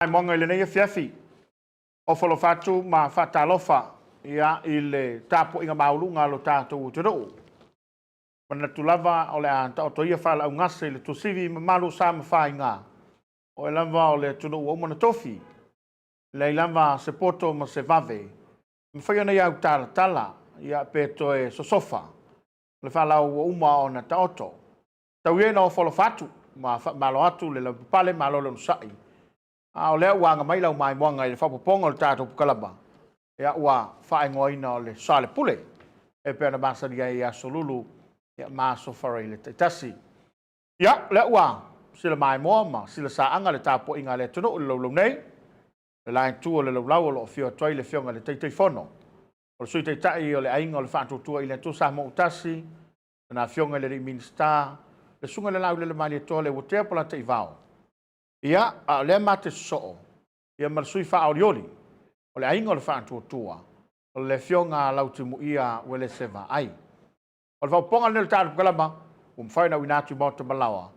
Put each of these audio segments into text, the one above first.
Ai monga le nei fiafi. O folo fatu ma fatalofa ia ile tapo inga maulunga lo tatou toro. Mana tulava o le anta o toia fala ngase le tusivi malu sama fainga. O lava o le tunu o mona tofi. Le lava se poto ma se vave. Mfaya na ia tala ia peto e sosofa. Le fala o uma o na taoto. Tau ia no folo fatu ma malo atu le pale malo lo sai. O lea ua mai lau mai moanga i le whapoponga o le tātou pukalaba. Ea ua whaingoina o le Soalepule. E pēna masaria i Aso Lulu, ia Aso Faraile te tasi. Ia, lea ua, sila mai moa ma, sila saanga le tāpo inga le tunu o le laulau nei. Le lain tua le laulau o lo fio tuai le fionga le teitei fono. O le sui teitai o le ainga o le whaatutua i le tu sa mo utasi. Na fionga le minsta. Le sunga le lau le mai le toa le wotea Polataivao. Ia, le mate so'o. Ia marsui whaorioli. O le ainga o le whaatutua. O le fionga lautimu ia wele seva ai. O le whauponga le tāru pukalama. Whaina winatu mota malawa.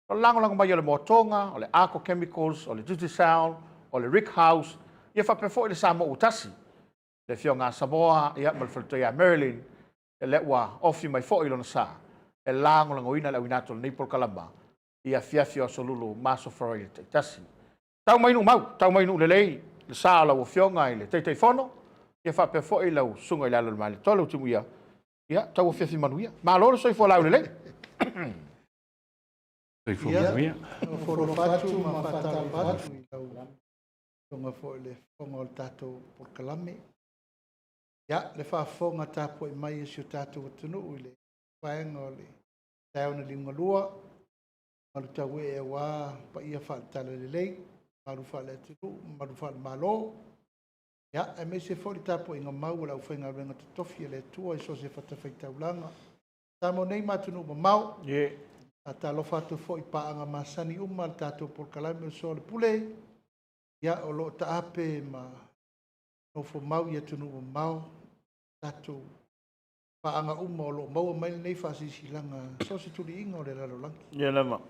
O le lango mai o le motonga, o le Arco Chemicals, o le Duty Sound, o le Rick House. Ia whapefo i le Samoa utasi. Le fionga Samoa, ia malwhatoia Maryland. E le ua ofi mai fo i lona sa. E lango wina le winatu le Polokalame. Ia fiafio Aso Lulu, Aso Faraile te tasi. Tau mainu mau, tau mainu lelei, le saa lau o fionga i le teitei fono, ia whapea fo i lau sunga i lalo le maile tolu timu ia, ia tau o fiafi manu ia. Ma loro soi fo lau lelei. Soi fo manu ia. Foro fatu, ma fatal fatu i lau sunga fo i le fonga o le tātou Polokalame. Ia, le whaafonga tāpo i mai isi o tātou atunu i le whaenga o le tauna linga lua, malu tau e wā pa ia whaatala le lei, malu whaale atiru, malu whaale malo. Ia, e me se fori tapo inga mau la uwhenga renga te tofi e le tua i so se whatawhai taulanga. Tamo nei matunu ma mau. A ta lo fatu fo i paanga masani uma le tātou Polokalame o Soalepule. Ia, o lo ta ape ma nofo mau ia tunu ma mau. Tātou paanga uma o lo mau mai nei whasisi langa so se tuli inga o le lalo langi. Ia lama.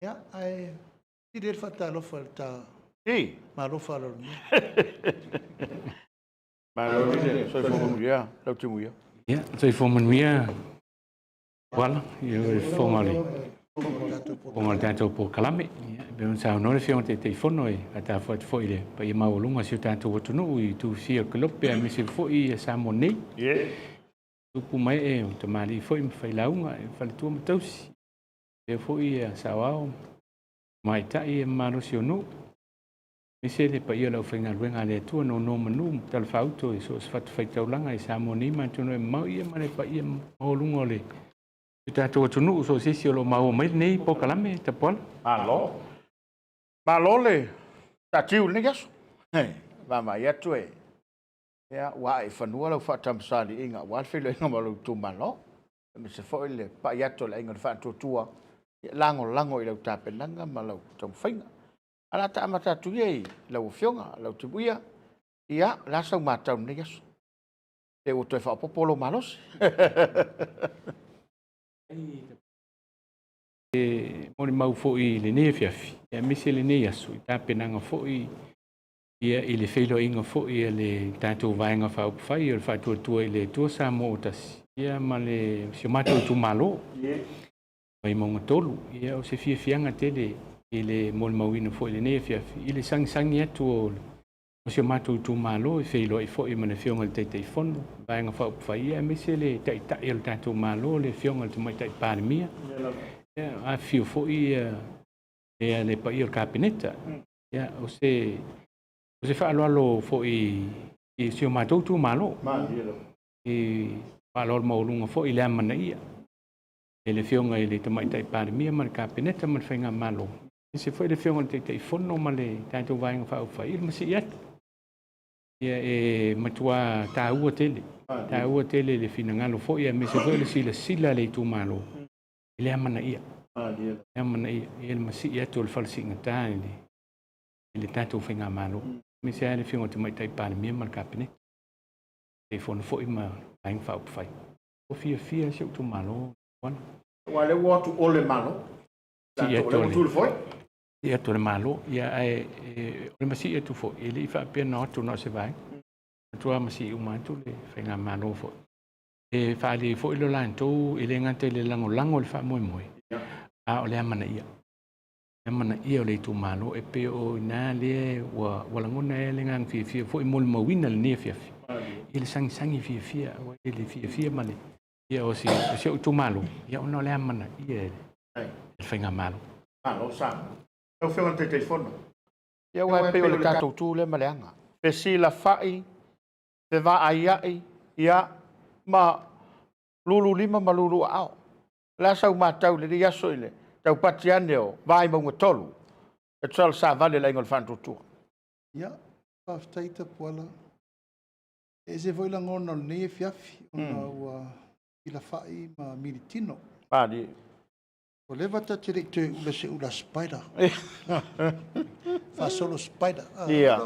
Ia, ai, ti re whata lofa le tā. I. Ma lofa lo ni. Ma loro lelei, soi fo manu ia, lau timu ia. Ia, soi fo manu ia. Wala, ia e fonga le. Fonga le tātou Polokalame. Ia, be un sao nore fionga te fono e, a tā fo i le, pa ia maulunga si o tātou atunu i tu fia kalope a mese fo i a Samoa nei. Ia. Tupu mai e, o te mali fo i mawhailaunga, e whaletua matausi. E fo i a sao mai tai e marosi o no. Mese le pa ia lau whainga ruenga le atua no manu, tala whauto e so sfatu whaitaulanga e Samoa nei, ma tuno e mau ia mane pa ia maulunga o le. Tātou atunu so sisi o lo mau mai nei Polokalame, Tapuala. Malo. Malo le, tatiu le gaso. Vama ia tu e. Ia, wa e whanua lau whatamsali inga, wa whilo inga malu tu malo. Me se fo le pa ia to le inga whaatutua. Lango i lau tāpenanga ma lau tau whainga. Ala ta amata tu iei, lau fionga, lau tibuia. Ia, la sau matau ne gaso. E o toi whaapopolo malos. E mori mau fo i le nei fiafi. Ia mese le nei asu, i tāpenanga fo i ia i le whailo inga fo i le tātou vaenga whaupwhai, o le whaatuatua i le tua Samoa utasi. Ia ma le sio matou tu malo. Mai maunga tolu. Ia o se fiafianga tele i le moli mauina fo i le nei fiafi. I le sangi atu o sio matou tu malo i whailo i fo i mana fionga le teitei fono. Vaenga whaupwhai ia mese le taitai o le tātou malo, le fionga le tumaitai pāremia. Ia a fio fo i e le pa i o kapineta. Ia o se whaaloalo fo i sio matou tu malo. I whaaloalo maulunga fo i le amana ia. E le fionga i le tamaitai pāremia ma le kapineta ma le whainga malo. E se fo i le fionga le teitei fono ma le tātou vaenga whaupwhai. Ia masi i atu. Ia e matua tāua tele. Tāua tele le fina ngalo fo ia me se fo le sila le tu malo. I le amana ia. Le amana ia. Ia le masi i atu le falsi ngata i le tātou whainga malo. Me se aere fionga te maitai pāremia ma le kapineta. E fono fo i ma vaenga whaupwhai. O fia se o tu malo. Wa le watu o le malo. Si e tole. ia to le malo ia o masi tu fo ili fa pe no tu no se vai tu masi uma tu le fenga malo fo fa li fo ilo lan tu ile ngate le lango le fa mo a o le mana ia o le tu malo e pe o na le wa langona le ngang fi fo i mol mo wina le ne fi ile sangi fi wa ile fi male ia o si tu malo ia o no le mana ia le fenga malo sa eu fui un telefono eu vai pe o le tatou tu le maleanga pe si la fai te va ai ia ma lulu lima ma lulu ao la sau matau le ia so ile tau patiane o vai mo tolu e tsal sa vale la ngol fantu tu ia aftai Tapuala e se voi la ngona ne fiafi ona wa ila fai ma militino padi o leva ta te ula se ula spider fa solo spider ia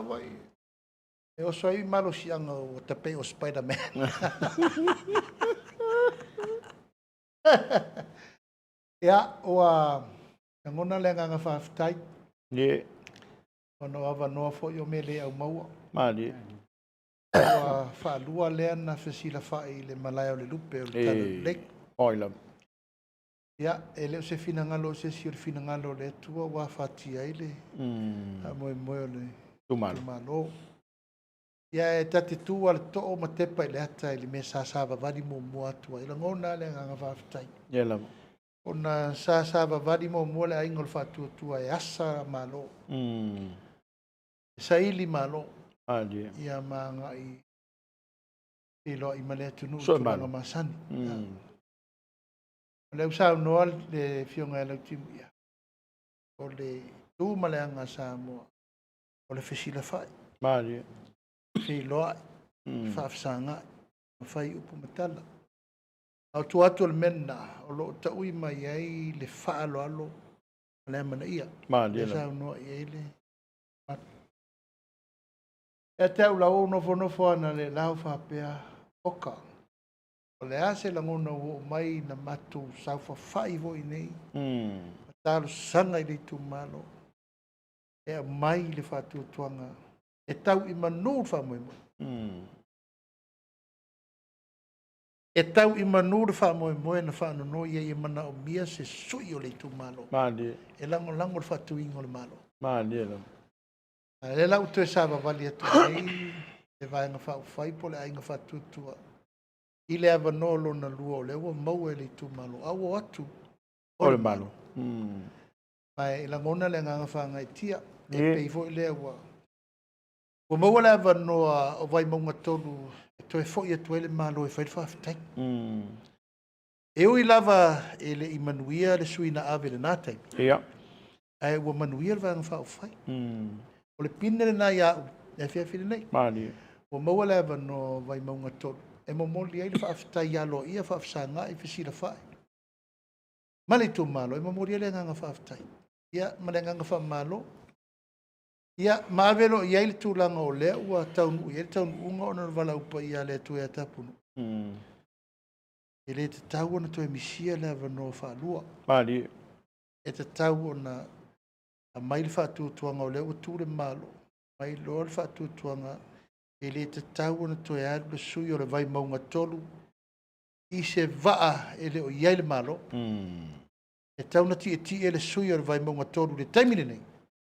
e o sai malo sianga o tape o Spider-Man ia o ngona le nga fa aftai ye ono ava no fo yo mele au maua mali wa fa lua le na fesila fa ile malaya o le lupe o le tala lek oila ia ele se finangalo se sir finangalo le tua wa fatia ile a mo le tu malo ia e tati tu al to o matepa ile ata ile me sa vadi mo atu ile ngona le nga fa aftai ye la ona sa vadi mo le ingol fa tu e asa malo saili malo ali ia manga i lo i male tunu so nga masani le usau no le fionga le timia o le tu maleanga Samoa o le fesila fai mali fi lo fa fsanga fai upu matala au tu atu le mena o lo ta ui mai ai le fa alo le mana ia mali le usau no ia le e te ula o no fo ana le lau fa pea oka o le ase la ngona o mai na matu sau fa fai vo i nei talo sanga i le tu malo e mai le fa tu tuanga e tau i manu fa mo e tau i manu fa mo na fa no ia i mana o mia se sui o le tu malo mali e lango fa tu ingol malo mali la le lau tu sa va vali tu nei e vai nga fa fai po le ainga fa tu tua i le ava nolo na lua le ua mau e le tu malo awo atu o le malo mai la ngona le nga fa ngai tia e pei fo le ua o mau le ava no o vai maunga tolu e to e fo ia tu ele malo e fai fa ftai e ui lava e le imanuia le suina ave le natai ia ai ua manuia le vanga fa fai o le pine le na ia e fia fili nei mali o mau le ava no vai maunga tolu e momoli ai le fa ftai ia lo ia fa fsanga i fisila fai mali tu malo e momoli le nga fa ftai ia malenga nga fa malo ia mavelo ia le tu langa o le ua taunu ia taunu unga ona vala upa ia le tu e tapunu ele te tau ona to emisia le ava no fa lua mali e te tau ona a mai le fa tu tuanga o le o tu le malo mai lo le fa tu tuanga ele te tau ona to e alu le sui o le vai maunga tolu i se vaa ele o ia le malo e tau na ti e le sui o le vai maunga tolu le taimine nei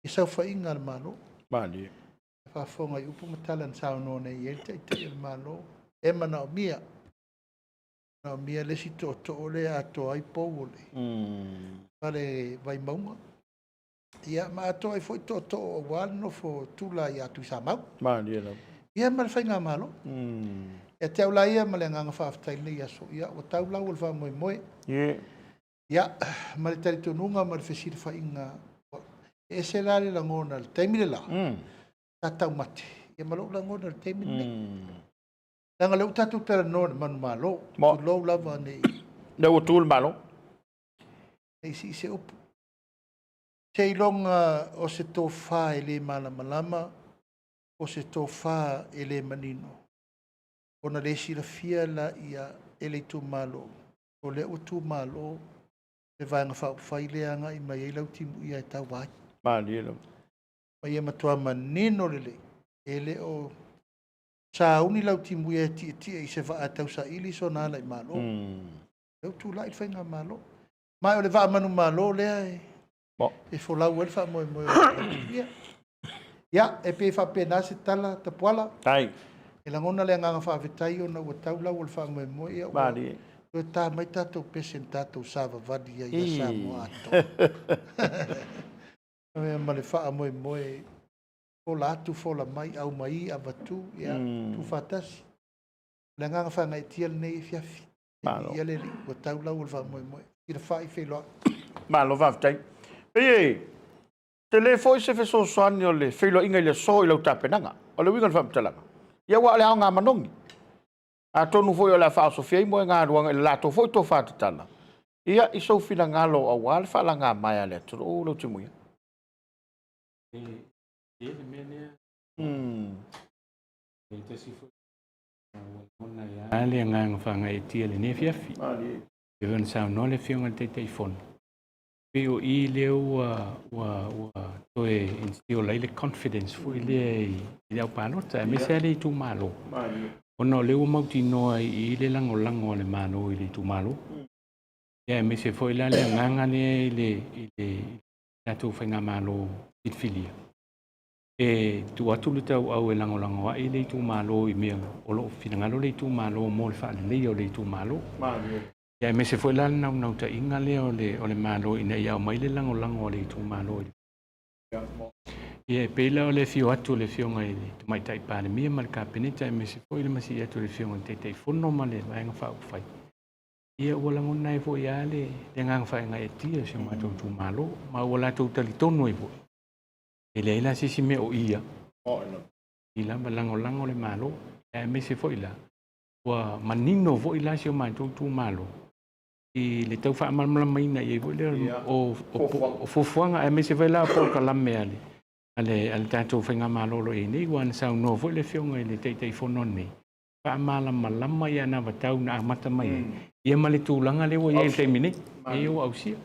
i sau fa inga le malo mali fa fonga i upu matala na sao no nei e te le malo e mana o mia na mia le si to le ato ai pou le pare vai maunga ia ma ato ai foi to wal no fo tula ia tu Samau mali la ia mal fa nga malo e te ula ia ma le nga fa aftai le ia so ia o tau la o fa moi ia ma le tari to nunga ma le fesir fa inga e se la le ngona le taimile la tau mate e malo la ngona le taimile langa le utatu tera no man malo lo lava nei le o tu malo nei si se up se longa o se to fa ele malama o se to fa ele manino ona le sira fia la ia ele tu malo o le o tu malo e vai nga fa ile anga i mai lau timu ia tau vai Malilo. Ma ia matua manino lele. Ele o sa uni lau timu e ti i se va atau sa ili so na lai malo. Eu tu lai whainga malo. Mai o le va manu malo lea e. E fo lau el fa mo mo. Ya e pe fa pena se tala tapuala. Tai. E la ngona le nganga fa vetai o na o tau lau el fa mo mo ia. Bali. O ta mai tato pesen tato sava vadi ia Samoa ato. Ma le fa mo mo o la tu fo la mai au mai avatu ya tu fatas. Le nganga fa ngai tiel nei fiafi. Ia le o tau lau el fa mo mo. Ira fa I fe lo. Malo va tai. E te le foi se fe so soani o le filo inga le so I lau tapenanga. O le winga fa mtalanga. Ia wa le anga manongi. A tonu foi o la fa so fie mo nga ruanga la to foi to fa tala. Ia I so fina ngalo a wal fa la nga mai ale to o lo timu. Ele mene. Te si foi. Ona ya. Ale nga fa nga etiele ne fiafi. Ali. E ven sa no le fionga te telefone. Peo I leo wa to e instio le confidence foi le au palota me se le tu malo. Ona leo mauti no I le lango le mano I le tu malo. Ya me se foi la le nganga ne le tatu fenga malo it filia. E tu atu le tau au e lango I le tu malo I me o lo finangalo le tu malo mo le fa le tu malo. Ya me se foi la nau ta inga le o le malo ina ia mai le lango le tu malo. Ya pela o le fio atu le fio ngai tu mai tai pa le mia mal ka peneta me se foi le masi atu le fio ngai te fono male vai nga fa fai. Ia o lango nai fo ia le nga fa ngai tia se ma tu malo ma o la tu tali tonu e fo. Ele ila si me o ia. Ila lango le malo ya me se foi la. Wa manino vo ila se ma tu malo. I le tau wha mai na I le o Fofoga e me se vai la Polokalame ale tātou whainga malolo I nei wana sau no vo le whionga I le teitei whono nei. Wha malama I ana watau na amata mai. Ia ma le tūlanga lewa I te mine. E o au sia.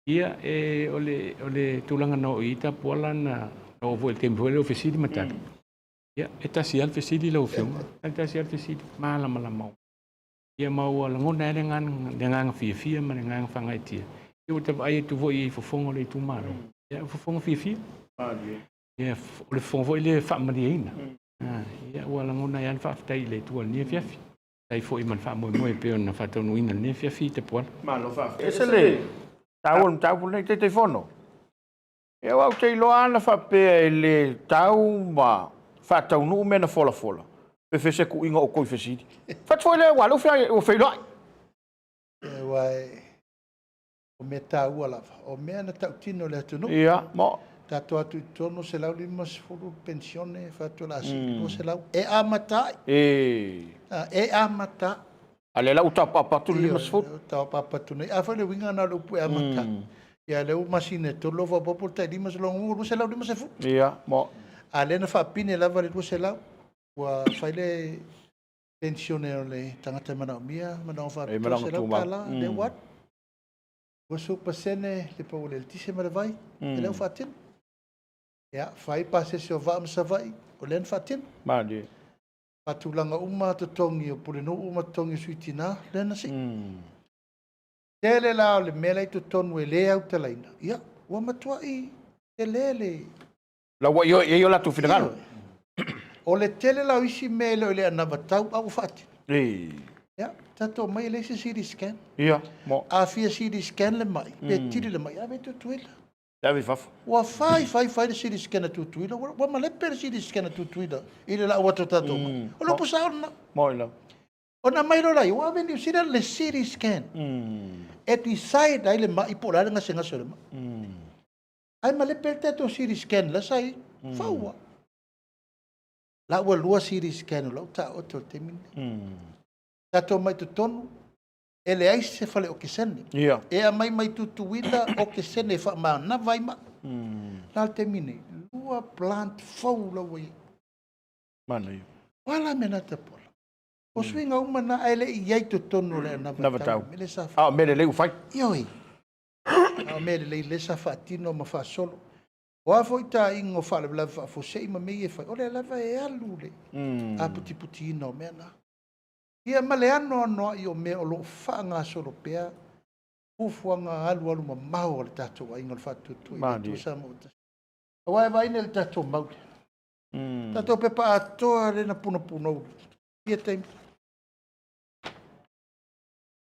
Ia e o le tūlanga no I Tapuala na o vo le tempo le o fesidi matata. Ia e tasi al fesidi le o whionga. E tasi al fesidi malama. Ia mau ala ngona ele ngang fia ma ngang fanga tia. Ia te vai tu voi Fofoga le tu maro. Ia Fofoga fia. Ia o le fongo ile fa mariina. Ia wala ngona ia fa tai le tu ni fia. Tai foi man fa mo e pe na fa tonu ina ni fia te poa. Malo fa. Ese le tau nei te fono. Ia wa te lo ana fa pe le tau ma fa tau nu me na fola. Pe fese ku inga o koi fesidi. Fat foi le walo fia o fei lai. E wai o me tau ala. O me na tau tino le tunu. Ia, mo. Tato atu tono se lau lima sefulu pensione fatu la si se lau. E amata. E amata. Ale la uta papa tu lima sefulu. Uta papa tu nei. Afa le winga na lupu e amata. Ia le masine to lova popol tai lima se longu se lau lima sefulu. Ia, mo. Ale na fa pine lava le se lau. Wa faile pensione le tangata mana mia mana fa se lau kala le wat. Wa so pasene le pa le tise ma vai. Le lau fatin. Ya, fai pase se va am savai, o len fatin. Madi. Patulanga uma to tongi o pulino uma tongi suitina, len si. Tele la le mele to tonu le au telaina. Ya, wa matua I te lele. La wa yo la tu finagalo. O le tele la isi mele o le anavatau au fatin. Ya, tato mai le se CD scan. Ya, mo. A fia CD scan le mai, pe tiri le mai, a vetu tuila. Davi faf. Wa fai le CD scan tu tuila, wa male per CD scan tu tuila. Ile la wa tato. O lo pusa ona. Mo ila. Ona mai lo lai, wa veni sira le CD scan. E tu sai dai le mai po la nga senga sore. Ai male per tato CD scan la sai. Fawa. La wa lua CD scan lo ta o to temin. Tato mai tu tonu. Ele ai se fale o kesene. Ia. E a mai tu tuila o kesene fa ma na vai ma. La temine. Lua plant fau la wai. Mana ia. Wala mena tapola. O swinga uma na ele iai tu tonu le na vatau. Mele sa. Ah, mele le ufai. Ioi. A mele le sa fa tino ma fa solo. Wa foi ta ingo fa le fa fo sei ma me fa o le lava e alu le a puti puti no mena ia male ano no io me o lo fa nga solo pea ufuanga alu alu ma mau le tato ai ngol fa tu tu tu sa mo wa vai nel tato mau tato pe pa to le na puno puno ia tem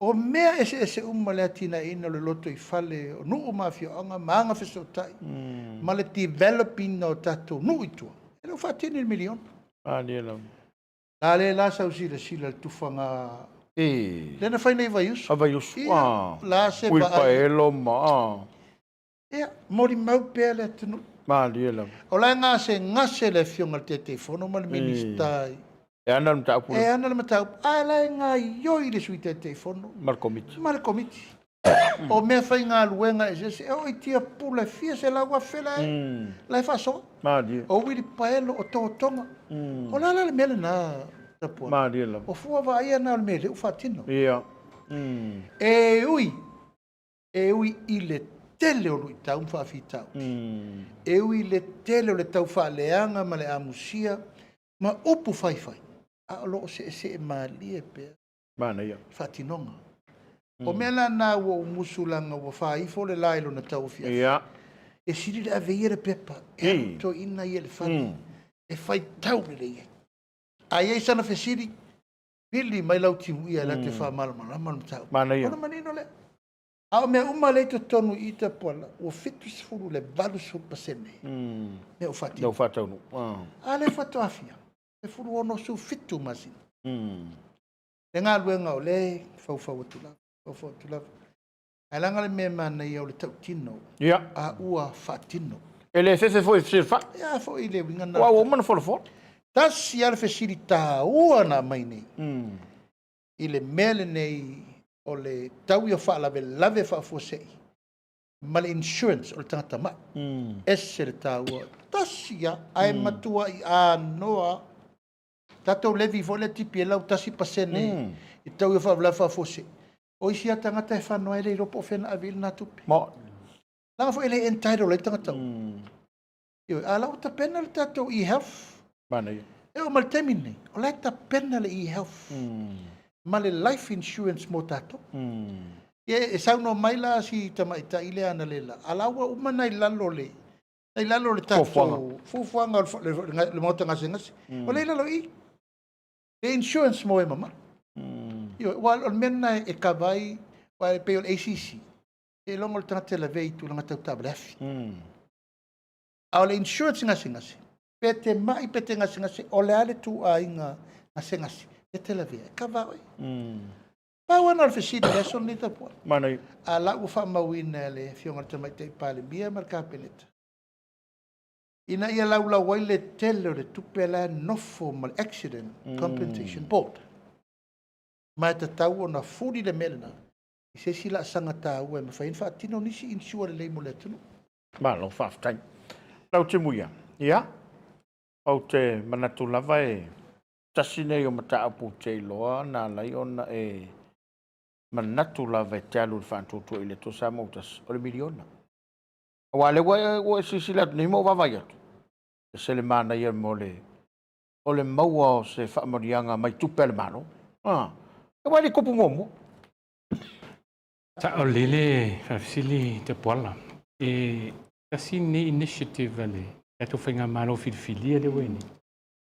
o mea ese umale atina ina le loto I fale o nuu mafia anga maanga fesotai ma le developing no tato nuu itua e lo fa tini milion la le la sa usila sila le tufanga le na fai nei vaius la se ui paelo ma ia mori mau pea le atunu o la ngase le fionga te telefono ma le ministai e ana le mataupu e ana le mataupu a la nga ioi le sui te telefono ma le komiti o mea fai ngā luenga e se o I tia pula fia se la wafela la fa so o wili paelo o tō tonga o la le mele na Tapuala o fua va ia na le mele u fatino e ui I le tele o lui tau mfa fitau e ui le tele o le tau fa leanga ma le amusia ma upu fai a lo se malie pe fatinonga o mela na wo musulanga wo fai fo le lailo na tau fia e siri le aveira pepa e to ina ye le fai e fai tau le ye ai ai sana fesiri Billy mai lau timu ia la te fa mal tau ona manino le a me uma le to tonu I Tapuala o fitu sfuru le valu so pasene me o fati no fatau no a le fatu afia e furu ono su fitu masin le ngā luenga o le fau tula alanga le me mana ia o le tau tino a ua fatino ele se foi sirfa ia fo I le winga na wa o man fo tasi al facilita ua na mai nei I le mele nei o le tau ia fa lave fa fosei ma le insurance o le tangata ma ese le tau tasi ia ai matua I a noa tatou levi fo le tipi e lau tasi pasene I tau ia fa lave fa fosei o isi a tangata e whanau ele I ropo whena a vil na tupi langa fo ele entitled le tangata a lau ta pena le tatou I health e o mal temine o le ta pena le I health ma le life insurance mo tato e sauno mai la si tamaita I le ana lela alaua uma nai lalo le tato fufuanga le mota ngase o le lalo I le insurance mo e mama wal on mena e kavai wa pe o ACC e longo le tangata le veitu langa tau tablefi a le insurance ngase pete mai pete ngase o le ale tu a inga ngase e te la vea kavai pa wana al fesida le son ni Tapuala manai a la u fa mawina le fionga tamai te pale bia marka peleta ina ia laula waile tele le tupela no formal accident compensation board ma te tau na furi le melena I se sila sanga tau e mawhain wha tino nisi insua le leimo le tunu lo faftai lau te muia au te manatu lava e tasine o mataupu te loa na lai ona e manatu lava e te alu le whantutu I le to sa mautas o le miliona wa le wa sisila ni mo vavai atu se le mana ia mo le o le maua o se whaamarianga mai tupe le mano e wale kupu ngomo Ta o lele fafsili Tapuala e kasi ni initiative ale e to whainga malo filfilia le weni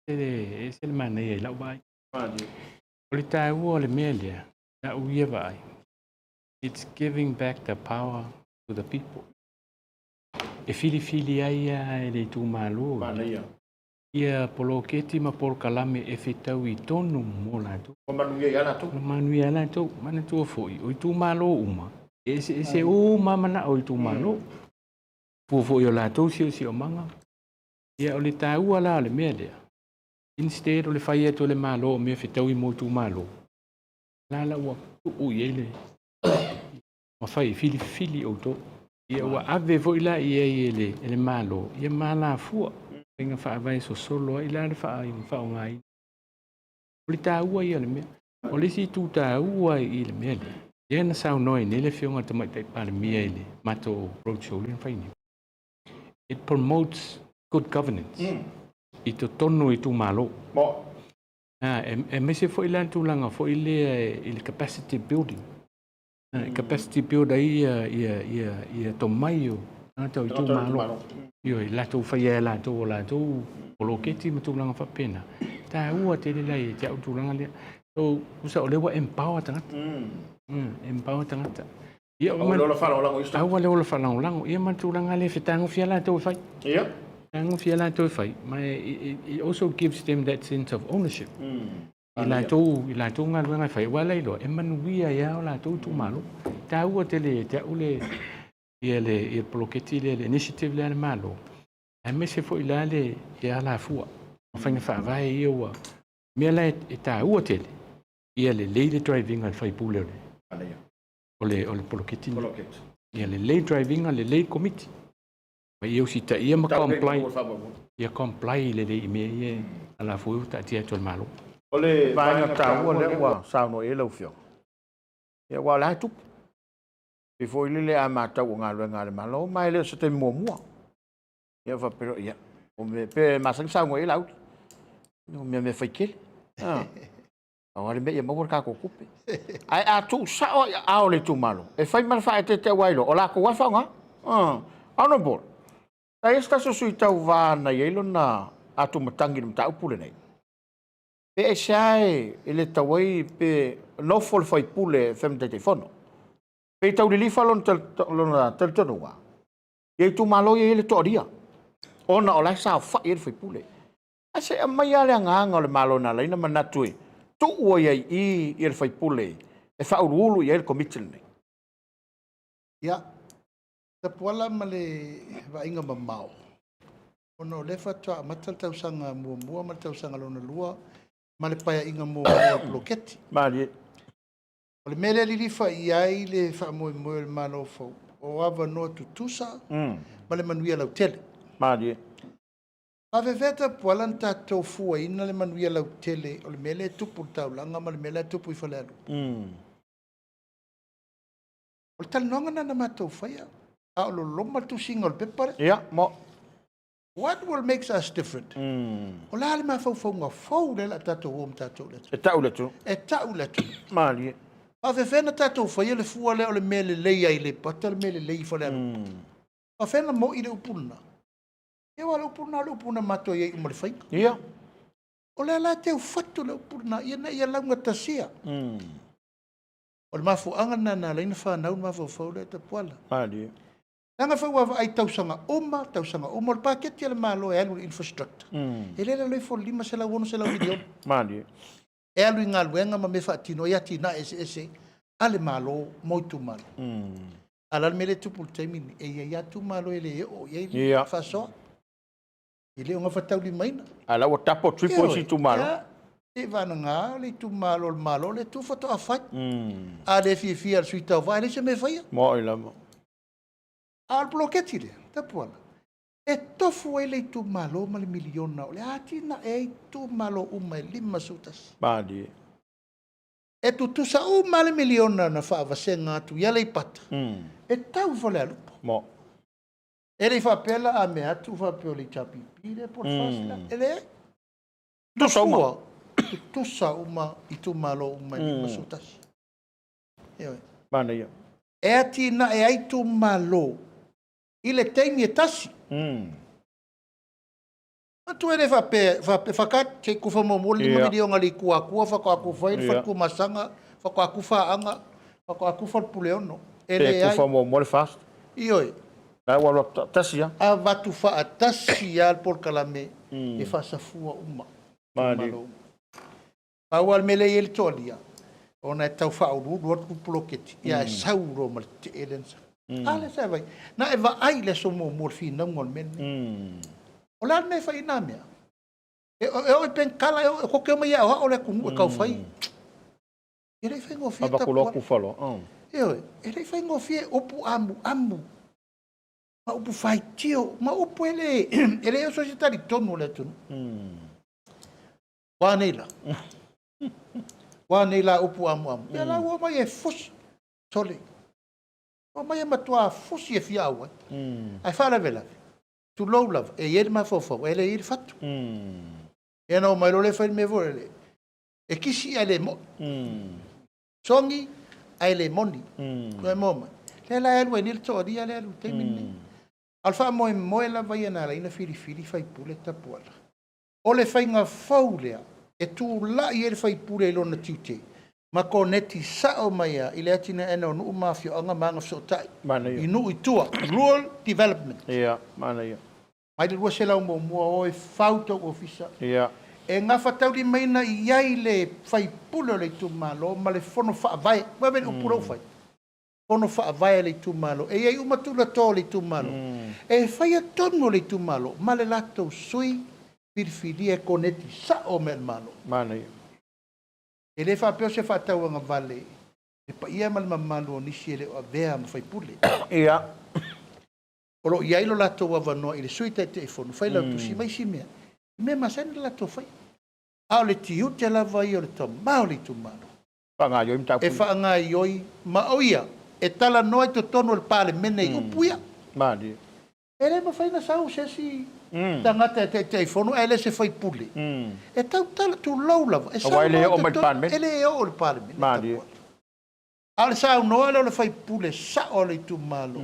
e se le mana ia lau bai o le tau o le mea lea na uia vai it's giving back the power to the people e fili aia e le tu malo ia poloketi ma Polokalame e fetau I tonu mo latou. O manuia ia latou. Manuia latou, mana tua foi. O tu malo uma. E se uma mana o tu malo. Foi o latou si o manga. Ia o le taua la le mea lea. Instead o le fai to le malo me fetau I mo tu malo. La ua o ele. Ma fai fili o to. Ia ua ave foi la ia ele malo. Ia mala fua. Inga fa vai so solo I la fa o ngai. O le taua ia le mea. O le si tu taua I le mea le. Ia na sao noi ne le fionga tamai tai pale mea ele. Mato roadshow le fai ni. it promotes good governance. I to tonu I tu malo. Mo. E me se foi lan tu langa foi il capacity building. Capacity builder ia to maio tau I tu malo. Io la tu fai la tu poloketi ma tu langa fa pena. Ta ua te lai te au tu langa le. So usa o lewa empower tangata. Empower tangata. Ia o le fala lango isto. Au le ola fala lango ia man tu langa le fitango fia la tu fai. Ia. Tango fia la tu fai. Ma it also gives them that sense of ownership. I la tu nga luenga fai wala ilo e manuia ia o la tu malo. Ta ua te ule ia le poloketi le initiative le malo. A me se foi la le ia la fua. Fainga fa vai ia ua. Mea la e ta ua tele. Ia le lady driving al fai pule ole poloketi. Ia le lady driving al le lady committee. Ma ia si ta ia ma comply. Ia comply le me ia ala fu ta tia tol malo. Ole vai ta ua le ua sa no e lo fio. Ia wa la tu. Before le a mata o nga le malo mai le se te mo. Ia va pero ia. O me pe masang sa ngo e la. No me fai kele. Agora me ia mo ka ko kupe. Ai a tu sa a ole tu malo. E fai mal fa te wailo. Ola ko wa fa nga. Honorable. Ta esta so sui tau va na yelo na atu matangi no tau pule nei. Pe e sai ele tawai pe no fol fai pule fem te fono. Pe tau li falon tel tonua. Ye tu malo ye le toria. Ona ola sa fa ye fai pule. Ase mai ale nga le malo na leina manatui. Tu o ye I fai pule. E fa ulu ye el committee nei. Ya. Tapuala male va inga mamao. Ono le fatua matal tau sanga mua matal sanga lona lua male paia inga mo bloketi. Mali. Ole mele li fa ai le fa mo le malo fo. O ava no tu tusa. Male manuia lau tele. Mali. Ave veta pualanta tofu ina le manuia lau tele ole mele tupu tau langa male mele tupu I falelu. Ole tal nonga na matou faia. Lo loma tu single pepper. Yeah, mo. What will makes us different? O la ma fo nga fo le la tato hom tato le. E tau le tu. E tau le tu. Mali. A fe fena tato fo le fu le o le mele le ai le patal mele le fo le. A fena mo I le upuna. E wala upuna mato ye mo le fai. Yeah. O la te fatu le upuna ia la nga tasia. O le mafu anga na le fa na ma fo le Tapuala. Mali. Nanga fa wa ai tausanga uma le paketi le malo e alu infrastructure. Ele le fo lima se la wono se la video. Mali. E alu ngaluenga ma me fa tino ya tina ese ale malo moitu malo. Ala mele tu pul temini e ya tu malo ele o ye fa so. Ele nga fa tau li maina. Ala o tapo triple si tu malo. E vananga le tu malo le tu fa to afat. Ale fi al suita va ele se me fa. Mo ila mo. Al bloketi le, Tapuala. E tofu ele tu malo ma le miliona le atina e tu malo uma lima sutas. Mali. E tu tusa uma le miliona na fa vasenga tu ia le pata. E tau vole alu. Mo. Ele fa pela a me atu fa pele chapi pile por fasla. Ele tusa uma I tu malo uma lima sutas. Ewe. Mane. E atina e ai tu malo. Ile teimi e tasi. Tu ele fa kat che ku fa mo li mo di nga li ku fa ku fa fa ku masanga fa ku fa anga fa ku fa puleono. Ele ku fa mo fast. Io. Na wa tasi ya. A va tu fa tasi al Polokalame e fa sa fu uma. Mali. Awal mele el tolia. Ona tau fa o ku bloketi. Ya sauro mal te elensa. Ale sa vai. Na eva ai le so mo fi na ngol men. O la me fai na mea. E o pen kala e ko ke me ya o le ku ka fai. Ele fai ngo fi ta. Aba ku falo. Ele fai ngo fi opu ambu. Ma opu fai tio, ma opu ele e società di tonu le tu. Wanela opu amu. Ela o mai e fos. Tole. O mai e matua fosi e fiaua. Ai fala vela. tu low love e ele ma fofo ele ir fatu e no mai le fai me vole e kisi ele mo songi ele moni ko mo le la ele ni to dia le te min alfa mo la vai na la ina fili fai pule tapuala o le fai nga faulea e tu la i ele fai pule lo na tite ma ko neti sa o mai i le atina ena no mafio anga manga so tai i nu i tua rural development mana ia mai le se la mo o e fauto ofisa ia e nga fatau di mai na i ai le fai pule le tu malo ma le fono fa vai va ben upuro fai fono fa vai le tu malo e ai uma tu la to le tu malo e fai atono le tu malo ma le lato sui pirfili e koneti sa o mel malo mana ia e le fa pe se fa tau nga vale e pa ia mal mamalo ni si le avea ma fai pule ia olo ia ilo lato wa vano ile sui te telefono fai la tu si mai si me ma sen la to fai a le tiu te la vai o le to ma le tu malo fa nga yo imta e fa nga yoi ma oia e tala noi to tono il pale mene upuia ma di ele ma fai na sau se si tangata te telefono ele se fai pule e tau tala tu low lava e sa ele o mai pan ele o il pale ma di al sa no ele fai pule sa o le tu malo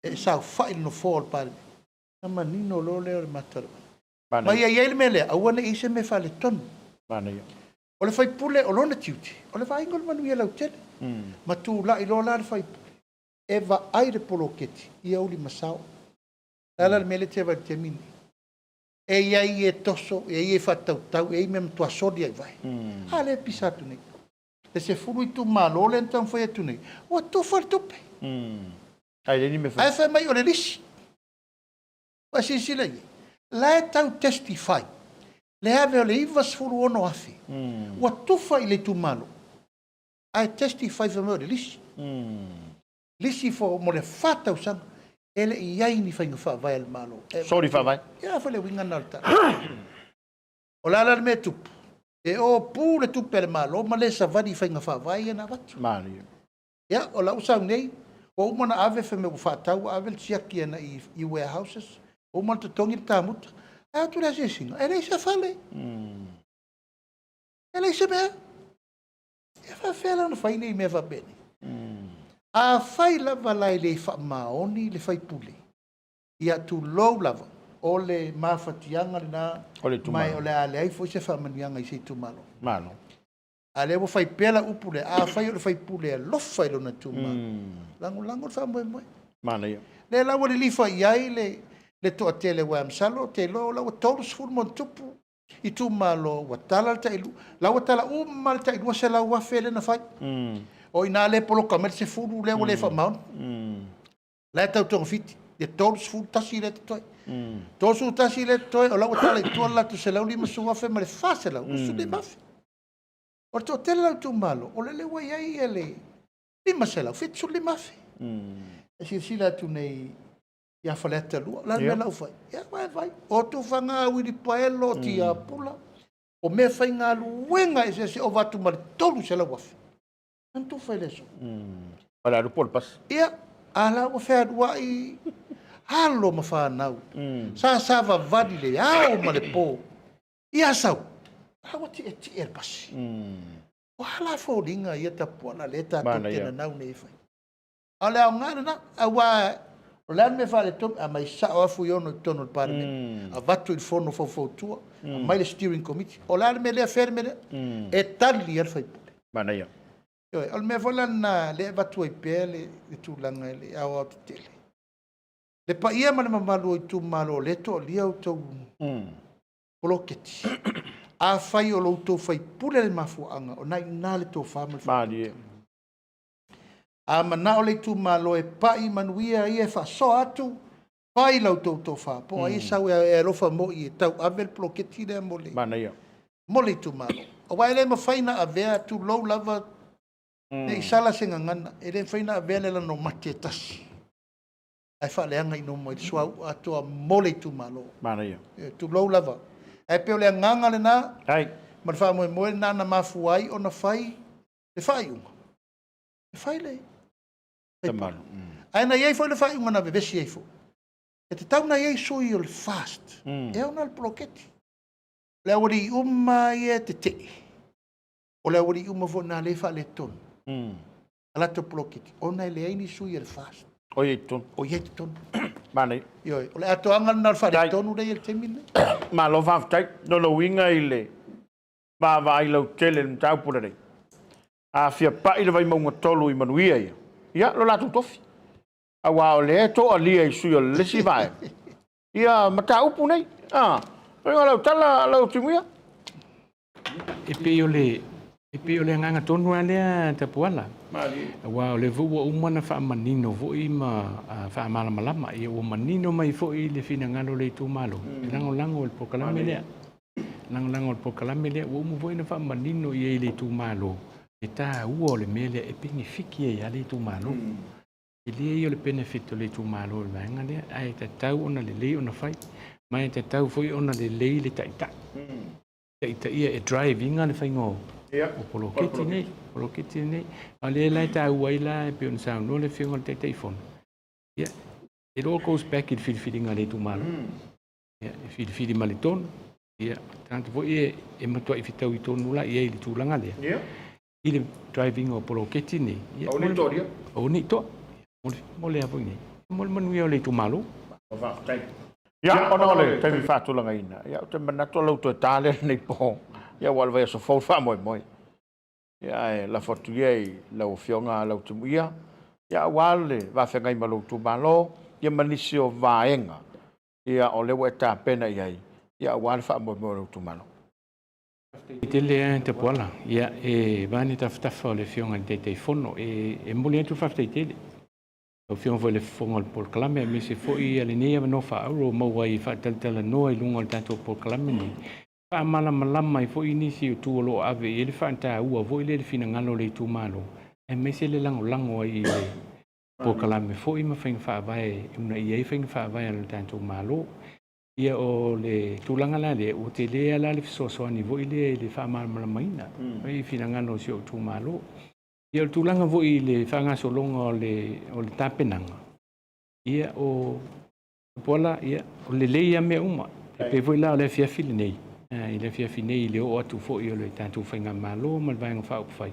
e sa fai no for pale ma nino lo le matar ma ia ele mele a wana ise me fa le ton ma ia o le fai pule o lona tiuti o le vai ngol manu ia lau tele ma tu la i lo la fai pule e va ai le poloketi ia uli masao ala le mele te va te mini e ia i e toso e ia fa tau tau e me tu asodi ai vai ale pisatu nei le se furu i tu malo le entan foi tu nei o tu for tu pe ai le ni me fa ai fa mai o le lisi wa si si le la tau testify le ave o le ivas furu ono afi o tu fa i le tu malo ai testify fa mo le lisi lisi fo mo le fata usang ele iai ni fa inga vai al malo sorry fa vai ia fa le winga nalta o la la me tu e o pu le tu per malo ma le sa vadi fa inga vai na vat mali ia o la usang nei o mo na ave fa me fa tau ave sia ki na i warehouses o mo te tongi tamut a tu la singa ele sa fale ele se be e fa fela no fa nei me va bene a fai lava lai le fa maoni le fai pule ia tu low lava o le mafatianga na mai o le ale ai foi se fa manianga i se tu malo ale wo fai pela upule a fai o le fai pule lo fai lo na tu malo lango fa mo mana ia le la wo le fa ia le to tele wa msalo te lo la wo todos ful mon tupu i tu malo wa tala ta ilu la wa tala mal ta ilu se la wa fele na fai o ina le Polokalame se fulu le o le fa maun la tau tong fiti de todos fulu tasi le toi todos tasi le toi o la o tala tu la tu se la lima su fa ma le fa se la su de maf o to tele la tu malo o le wa ai ele lima se la fit su le maf e si la tu nei ia fa le lu la me la fa ia vai o tu fa nga wi di paelo ti a pula o me fa nga lu wenga e se o va tu mal tolu se la wa antu fai leso para o polpas ia ala o fe adua i halo ma fa nau sa va vadi le ao ma le po ia sau ala ti e pas o ala fo dinga ia Tapuala le ta tena nau nei fai ala o ngana na awa o lan me fa le tom a mai sa o fu yo no tono parme a vatu il fono fo tua mai le steering committee o lan me le ferme e tali al fai mana ia al me volana le vatu i pele e tu langa le au tele le pa ia ma malo i tu malo le to lia o to poloketi a fai o lo to fai pule le mafuanga o nai na le to fama mali a mana o le tu malo e pa i manuia ia fa so atu fai lo to fa po ai sa e lo fa mo i tau avel poloketi le mo le mana ia mo le tu malo o vai le ma fai na avea tu low lava nei sala se ngana e le faina avele la no matietas ai fa le anga ino mo sua ato mole tu malo mana ia tu low lava ai pe le nganga le na ai ma fa mo na na mafuai ona fai le fai le fai le te malo ai na ye fo le fai una bebe si fo E te tau na iei sui o le fast. E ona le proketi. Le awari uma ia te te. O le awari uma vo na le fa le ton. Ala te proketi. Ona le aini sui o le fast. O ye ton. O ye te ton. Mane. Yo, o le ato anga na le fa le tonu rei le te mine. Ma lo fa tai no lo winga ile. Ma va ile tele le tau pura rei. A fia pa ile vai maunga tolu I manuia ia. Ia lo latu tofi. A wa o le to alia I sui o le si vai. Ia mata upu nei. Ringa lau tala lau timuia. E pe o le nganga tonu alea Tapuala. Wa o le vu o umana fa manino vo I ma fa mala malama I o manino mai fo I le fina ngalo le tu malo. Lango el Polokalame lea. Lango el Polokalame lea o mu vo ina fa manino I le tu malo. E ta ua o le mele e benefiki e ale tu malo. E le o le benefit o le tu malo le vanga lea. Ai ta tau ona le lei ona fai. Mai te tau foi ona le lei le taita. Taita ia e driving le whaingo. O poloketi nei. A le lai tau waila e peon sao no le whiunga le taita I whona. It all goes back I whiwhiri ngā le tu malo. Whiwhiri ma le tonu. Tanta foi e matua I whitau I tonu la I le tūlanga lea. I le driving o poloketi nei. O ni toria. O ni toa. Mo le avoi nei. Mo le manuia o le tu malo. O fa tai. Ya ona ole te mi fatu langa ina. Ya te manato lau to tale nei po. Ya wal vai so fo fa moi. Ya la fortuye lau fionga lau tumuia. Ya wale va fe ngai malo tu malo. Ya manisio vaenga. Ya ole weta pena ia. Ya wal fa moi lau tu malo. Te le Tapuala. Ya e vani taftafa o le fionga te fono e mole tu fafte tele. O fion foi le fonga o Polokalame me se foi ale nei no fa auro mo wai fa tala no I lunga tanto Polokalame ni fa malama I foi inisi o tu lo ave ele fa ta ua voi le fina ngalo le tu malo e me se le lango I le Polokalame foi ma fa vai una I fa vai al tanto malo ia o le tulanga la le o te le ala le so ni voi le fa malama ina ai fina ngalo si o tu malo Ia le tūlanga vo I le whangasolonga o le tāpenanga. Ia o Tapuala, ia o le leia mea uma. E pe voi la o le fiafili nei. I le fiafili nei le o atu fo I o le tātou whainga malo ma le vaenga whaupawhai.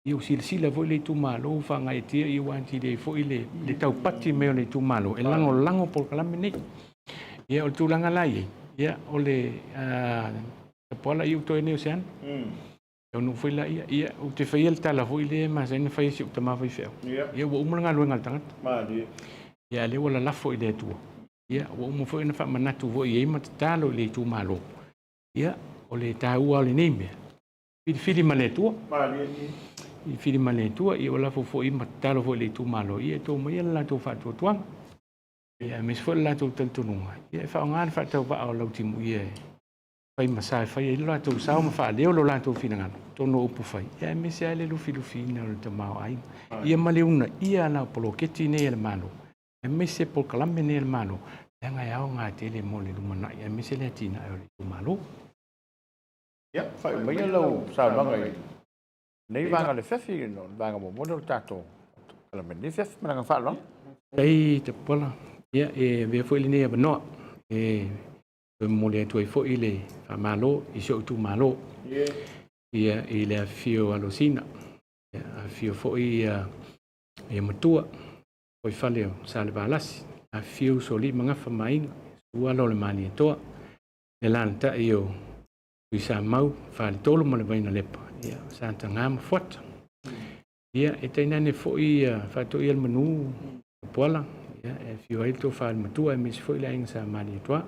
Ia o sila vo le tū malo whanga e tia I wanti le fo I le tau pati mea o le tū malo. E lango Polokalame nei. Ia o le tūlanga la I. Ia o le Tapuala I uto e neo sean. Eu não fui lá ia o te fai el tala foi le mas ainda fai se o tama vai feo ia o umanga luenga tanga ia le wala la foi le tu ia o umu foi na fa manatu vo ia ma talo le tu malo ia o le taua le neme fili male tu fili male tu ia wala foi ma talo vo le tu malo ia to mai la tu fa tu tuang ia mes foi la tu tununga ia fa ngan fa tau va o lo timu ia fai masai fai lo tu sao ma fa le lo la tu fina ngano tono upu fai e me se ale lu na le tamao ai ia maleuna ia na poloketi nei le malo e me se Polokalame nei le malo e nga ia nga te le mo le lumana e me se le tina o le tu malo ya fai mai lo sa banga nei vanga le fefi no vanga mo mo tato la me ni fefi ma nga fa lo ei te pola ia e ve foi le nei no e mo le tu fo ile fa malo I so tu malo ia ile a fio alosina a fio fo ia e matua foi fale sa le balasi a fio so li manga fa mai ua lo le mani to le lanta io i sa mau fa le tolo mo le vaina lepa ia sa tanga ma fot ia e te nane fo ia fa to ia manu pola ia e fio ai to fa matua mi fo ile ing sa mani to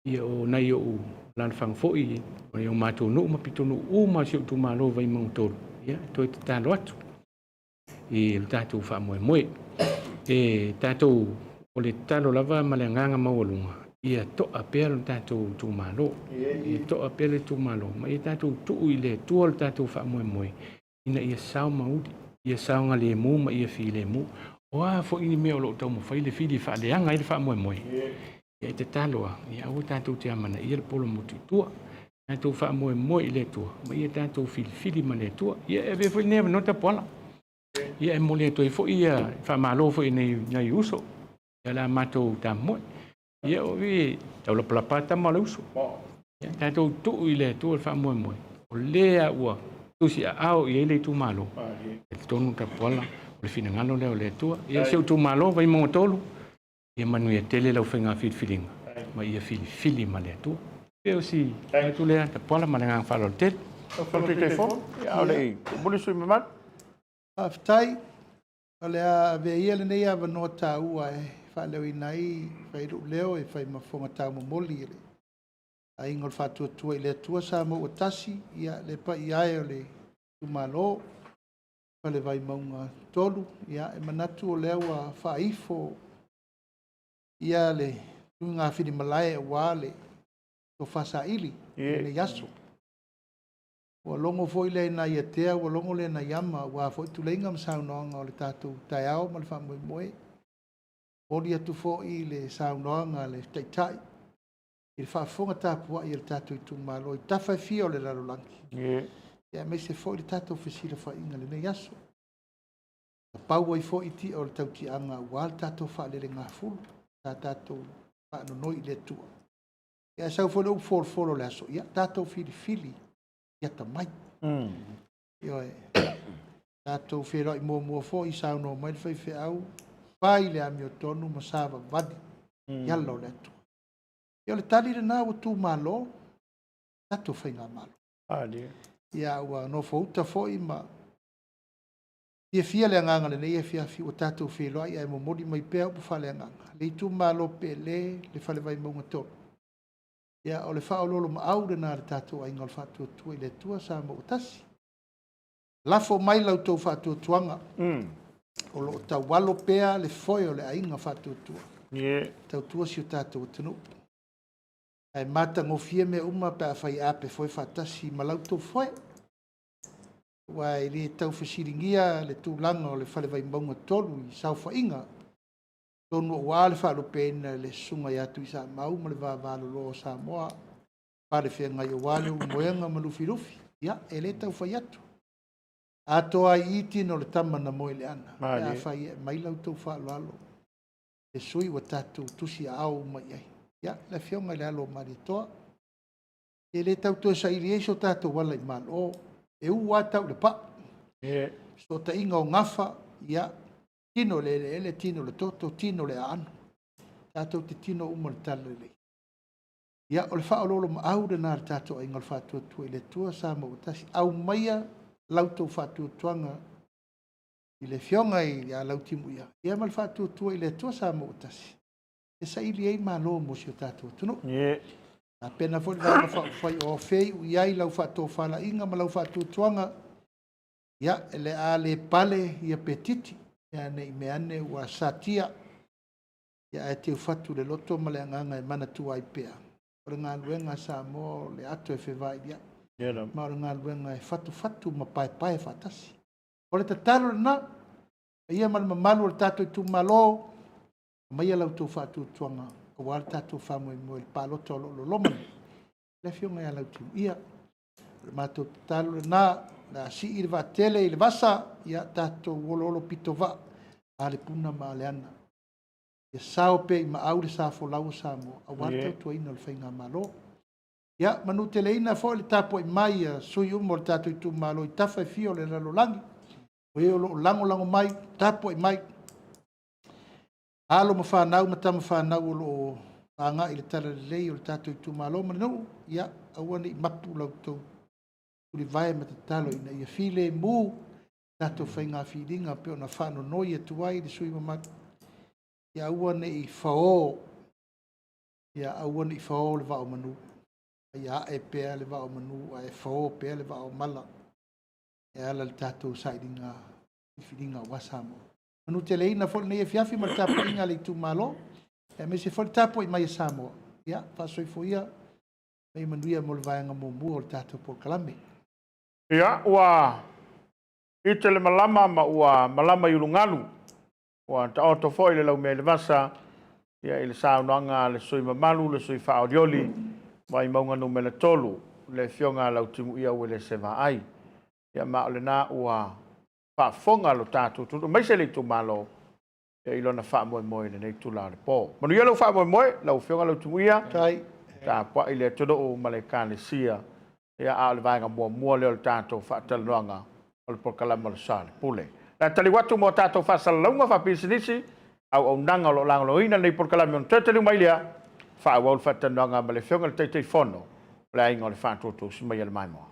ia o nai o lan fang foi o yo mato no ma pitonu o ma si tu malo vai montor ia to te talo atu I le tatu fa mo e tatu o le talo lava malanganga mawalunga ia to apel tatu tu malo ia to apel tu malo ma ia tatu tu ile tu o tatu fa mo ina ia sao maudi ia sao ngale mu ma ia file mu o a fo ini me o lo tau mo fa ile fili fa le anga ile fa mo ia te taloa, ia au tātou te amana, ia le polo mo tua, tātou wha moe I le tua, ma ia tātou fili ma le tua, ia e vefo I nea no Tapuala. Ia e mo le tua I fo ia wha malo fo I nei uso, ia la mātou tā moe, Ia o i tau la palapata ma lausu. Ia tātou tuu i le tua wha moe moe. O lea ua tusi a au i ele tu malo. E tonu Tapuala o le fina ngalo leo le tua. Ia seu tu malo vai monga tolu. Ia manu ia tele lau whenga whitwhiringa. Ma ia fili ma le tua. Ia o si tu lea Tapuala ma le ngang whalo tele. Whalo te telefon. Ia o le i. Mune sui mamat. Aftai, o le a veia le nei ava no tā ua e whaleo i nei, whai ru leo e whai mafonga tā momoli ele. A ingol whatua tua i le tua sa mo o tasi, ia le pa i ae o le tumalo, whale vai maunga tolu, ia e manatu o leo a whaifo, ia le ngā whiri malae a wale, o whasa ili, le yaso. Wa longo foi le na ia tea, wa longo le na yama, wa foi tu leinga msaunoanga o le tātou taiao ma le whamoe moe. Ori atu foi le saunoanga le taitai. I le whaafonga tāpua i le tātou i tūmalo, i tawhai fia o le larolangi. Ia me se foi le tātou whesira whainga le nei aso. Pau ai foi ti o le tauti anga, wa le tātou whaalere ngā fulu, tātou whaanonoi le tua. Ia sau foi le ufolo le aso, ia tātou fili. Ia tamai. Io e tātou whera i mua fo i sauno mai whai whi au. Whai le ami o tonu ma sāwa wadi. Ialo le atu. Io le tali le nā o tū malo. Tātou whai ngā malo. Ia ua no fauta fo i ma. Ia fia le anganga le nei e fia fi o tātou whera i ai mo mori mai pēa upu whale anganga. Le i tū malo pe le whale vai maunga tonu. Ia o le whaololo ma aure nā le tātou ai ngol whātua tua i le tua sa mo utasi. Lafo mai lau tau whātua tuanga. O lo tau walo pēa le foi o le ainga whātua tua. Tau tua si o tātou tanu. Ai mata ngofie me uma pe a whai ape foi whātasi ma lau tau foi. Wai le tau whasiringia le tūlanga o le whale vai maunga tolu i sau whainga. Tonu o wale whaalo pēna le sunga i atu i sa mau ma le wāwalo lo Samoa. Pare whea ngai o wale u moenga ma lufi. Ia, e le tau whai atu. Atoa i iti no le tamana moe le ana. Ia whai e mailau tau whaalo alo. E sui wa tatu tusi a au mai ai. Ia, le whea ngai le alo mari toa. E le tau toa sa iri eiso tatu wala i malo. E u watau le pa. So ta inga o ngafa. Ia, tino le tino le toto, tino le anu. Tātou te tino uma le tala le. Ia o le whaololo ma aure nā le tātou ai ngal whātua tua i le tua sa mo utasi. Au maia lautou whātua tuanga i le whionga i a lautimu ia. Ia ma le whātua tua i le tua sa mo utasi. E sa ili ei malo mo si o tātou tunu. A pena fo le whai o whei u iai lau whātua whala inga ma lau whātua tuanga. Ia ele a le pale ia petiti. Ia nei me ane ua satia. Ia e te ufatu le loto ma le anganga e mana tua i pea. O le ngā luenga Samoa le ato e whewai dia. Ma o le ngā luenga e fatu ma pae whatasi. O le tatalo le na. Ia ma le mamalu le tato i tu malo. Ma ia lau tau whatu tuanga. O wale tato whamu i mo il paloto lo lomani. Le fionga ia lau tiu. Ia. Le mato tatalo le na. Na si i le vatele i le vasa, ia tato wololo pito va, a le puna ma le ana. Ia sao pe i ma au le sa folau sa mo, a wata tua ina le whainga malo. Ia manu te le ina fo le tapo i mai, sui umo le tato i tu malo, i tafa i fio le lalo langi. O eo lo lango mai, tapo i mai. Alo ma whanau, ma tama whanau o lo anga i le tala le lei o le tato i tu malo, ma no, ia awane i mapu lau tau. Uri vai ma te talo ina ia file mu tato whainga whiringa peo na whano noi e tuai le sui mamat. Ia awane i whao. Ia awane i whao le wao manu. Ia e pea le wao manu, a e whao pea le wao mala. Ia ala le tato sairinga whiringa wasamo. Manu te leina fol nei e fiafi ma tapo inga le tu malo. Ia me se fol tapo i mai Samoa. Ia, whasoi fo ia. Mei manuia mo le vaenga mo mua o le tato Polokalame. Ia, ua i te le malama ma ua malama i ulungalu. Ua ta oto foi le lau mea le vasa. Ia i le saunoanga le sui mamalu, le sui whaorioli. Wa i maunga no me le tolu. Le fionga lau timu ia ue le seva ai. Ia ma o le na ua whaafonga lo tātou tunu. Mai se le tu malo. e ilona fa mo le nei tula le po manu ia lo fa mo lo fionga lo tuia Tai. ta ile todo o malekane sia ia a le vainga mo le tato fa talonga o le Polokalame o le Soalepule la tali watu mo tato fa salonga fa pisinisi au nanga lo langoloina nei Polokalame on tetelu mai lea fa wal fa talonga ma le fionga le tei fono la inga le fa toto si mai le mai mo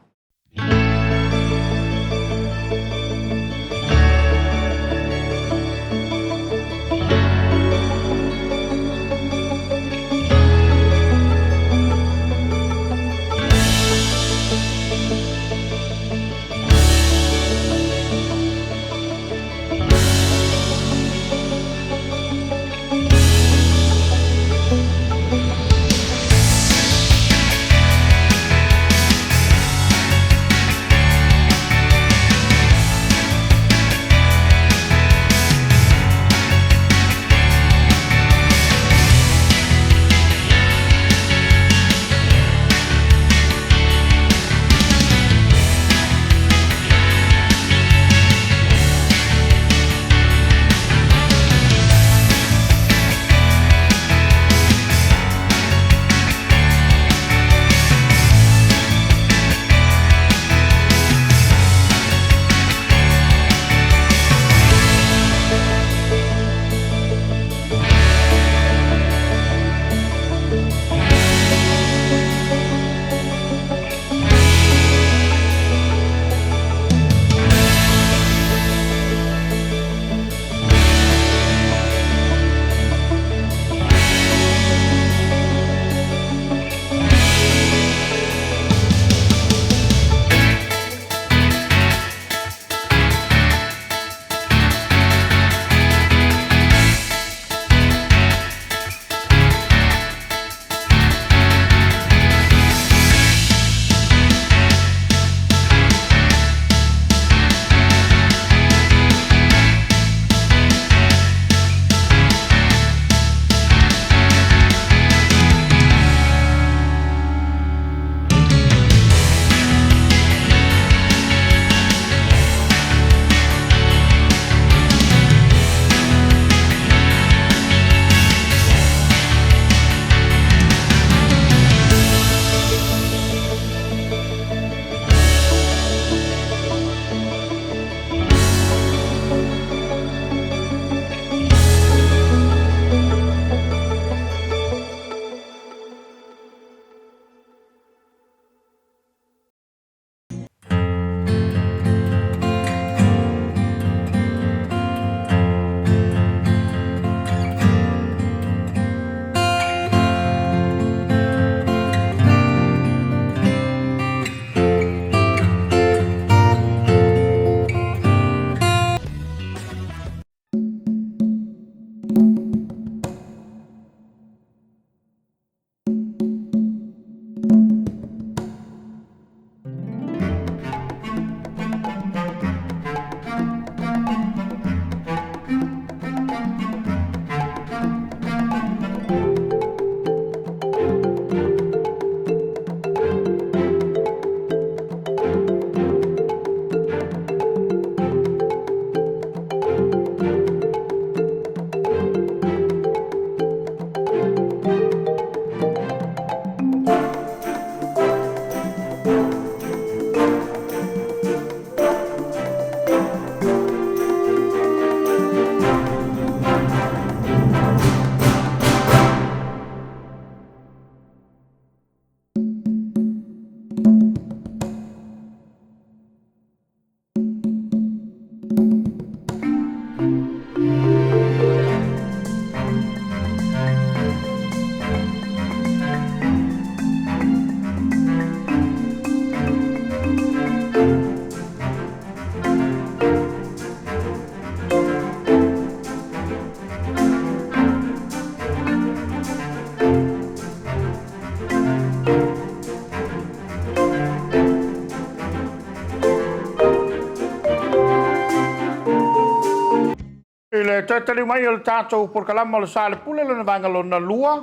le tatali mai o le tātou Polokalame o le Soalepule le vangalona lua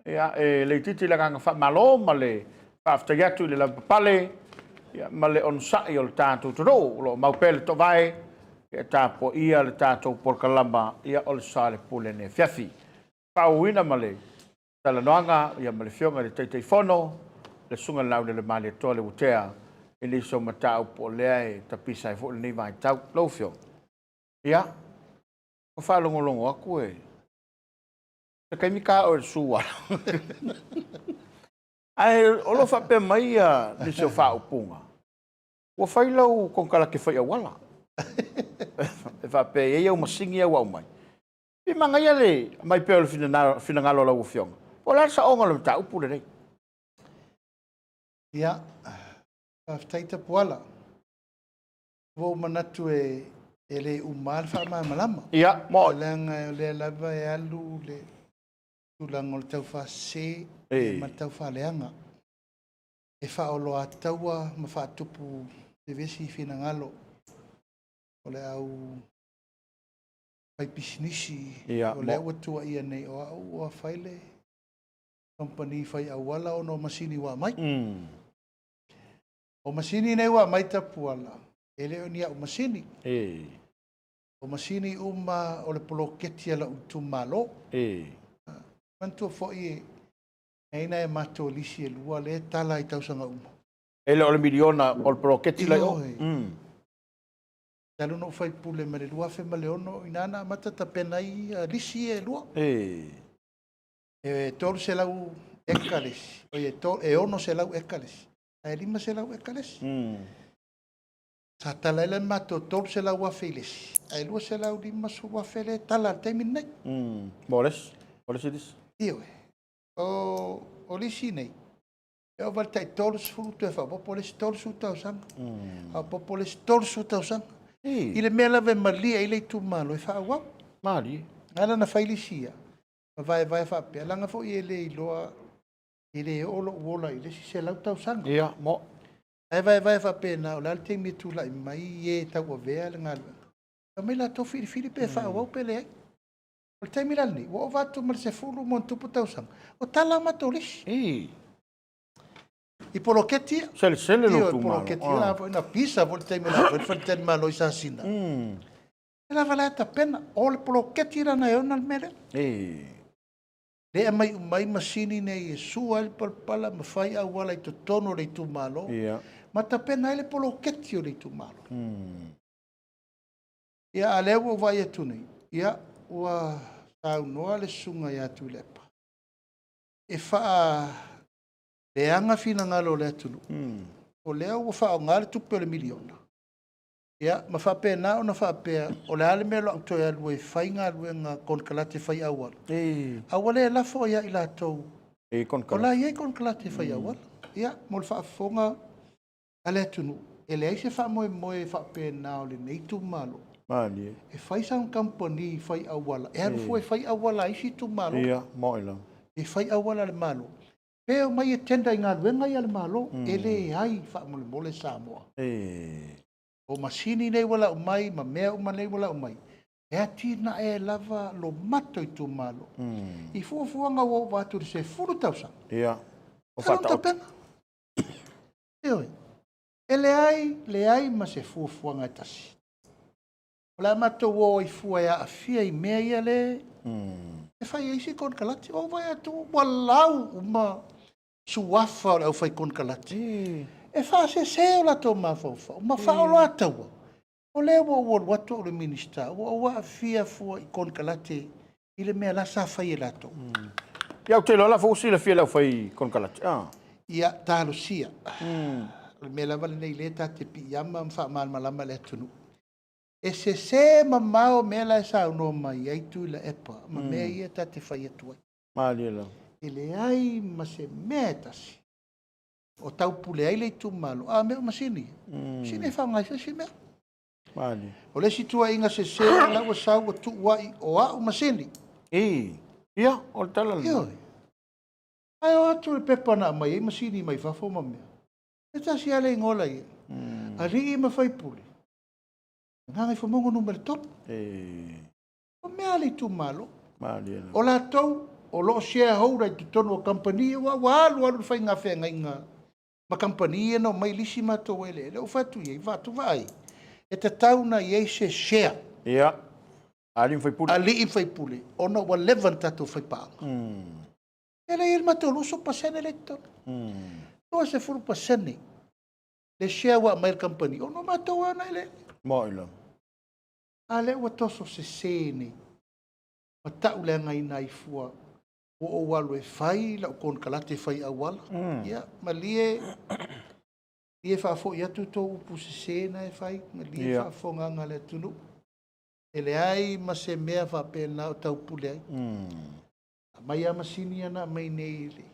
ia le titi le ganga malo ma le whaftai atu le lampapale ia ma le onsai o le tātou toro lo maupele to vai e tapo ia le tātou Polokalame ia o le Soalepule ne fiafi. Pauina ma le talanoanga ia ma le fionga le teiteifono, le sunga lau le mali toa le utea, e le so matau po lea e tapisa e fo le nei vai tau lau fio. Ia, o whalongolongo aku e. Te kai mika o le sua. Ai, olo whape mai a ni se o whaupunga. Ua whailau kong kala ke whai awala. E whape e iau masingi au au mai. I manga ia le mai peo le fina ngalo lau fionga. O la sa onga le mta upu le rei. Ia, whaftai Tapuala. Wo manatu e le umal wha mai malama. Ia, mo. Langa le lava e alu le tulango le tau wha se ma tau wha leanga. E wha olo a taua ma wha tupu te vesi fina ngalo. O le au pai pisinisi. O le au atua ia nei o au a whaile. Company whai awala o no masini wa mai. O masini nei wa mai Tapuala. Ele o nia o masini. O masini uma o le poloketi ala utu malo. Mantua fo'i eina e mato lisi e lua le tala i tausanga uma. Ele o le miliona o le poloketi lai o. Talu no fai pule me le lua fe ma le ono inana mata tapena i lisi e lua. E tolu se lau ekales. E ono se lau ekales. E lima se lau ekales. Sa tala ele mato tolu se lau wafeles. E lua se lau lima su wafele tala te minai. Moles. Moles idis. Io o lisi nei. E o valtai tolu se fulu tu e fa. Popo les tolu su tau sanga. Popo les tolu su tau sanga. Ile mea lave malia ile tu malo e fa wau. Mali. Ala na failisia. Vai fa pe langa fo ile iloa ile olo wola ile si se lau tau sanga. Ia, mo. Ai vai fa pe na ola te mi tu la mai e ta o vea le ngal. Mai la to fili pe fa wau pe le. O te mi ni o va tu mal se fulu mon tu tau sanga. O tala matolis. I poloketi. Sele no tu malo. Poloketi na pisa volte mi la volte malo isa sina. Ela vai ta pena o le poloketi na e ona mele. Le mai masini nei su al pala ma fai a wala i to tono le tu malo. Ma ta pena ele poloketi o le tu malo. Ia alewo vai e tuni. Ia ua tau noa le sunga ia tu lepa. E faa leanga fina ngalo le tunu. O lea ua faa o ngale tupe o le miliona. Ia, ma faa pe na o na faa pe o le ale melo ang toia lue fai ngā lue ngā konkalate fai awal. Awale e lafo ia ila tau. O la ia konkalate fai awal. Ia, mo le faa fonga ale tunu. E le aise faa moe faa pe na o le neitu malo. E fai sang company fai awala. E haru fo e fai awala isi tu malo. Ia, mo ila. E fai awala le malo. Peo mai e tenda i ngā ruenga i ale malo. E le ai wha mole Samoa. O masini nei wala o mai, ma mea uma nei wala o mai. E ati na e lava lo mato i tu malo. I fuafuanga o watu se furu tausang. Ia. O whata pena. Eoi. E le ai ma se fuafuanga tasi. O la mato o i fua ia a fia i mea ia le. E fai eisi kon kalati. O vai atu walau uma suafa o fai kon kalati. E fa se o la to ma fofa. Ma fa o la taua. O le o watu o le minista. O wa fia fua i kon kalati. I le mea la sa fai e la to. Ia te lola fosi le fia la fai kon kalati. Ia talo sia. Le mea la vale nei le ta te pi yama mfa malama le tunu. E se mamao mea la sa no mai ai tu la epa. Ma mea ia ta te fai atua. Mali la. E le ai ma se metasi. O taupule ai le tu malo. Mea masini. Sine whangai sa si mea. Mali. O le situa inga se la wa sa wa tu wai o au masini. Ia, o tala la. Ai o atu le pepa na mai masini mai fafo ma mea. E tasi ale ngola ia. A rii ma fai pule. Ngai fo mongo numero top. O mea le tu malo. Mali. O la tau o lo shareholder i tono company wa alu fai nga fenga inga. Ma company no mai lisi ma to ele. Le o fatu ye, vatu vai. E te tauna iei se share. Ia. Ali Fepuari. Ali in Fepuari. Ona ua levan tatou Fepaanga. Ele il matoluso pasene elector. Toa se furu pasene. Le share wa mail company. Ono matou ana ele. Mo ilo. Ale ua toso se sene. Matau le ngai nai fua. O walu e fai, la kon kalate fai awala. Ia, malie ie fa fo ia tu to upu se sena e fai, malie fa fo nganga le tunu. Ele ai ma se mea fa pena o tau pule ai. Mai ama sini ana mai nei le.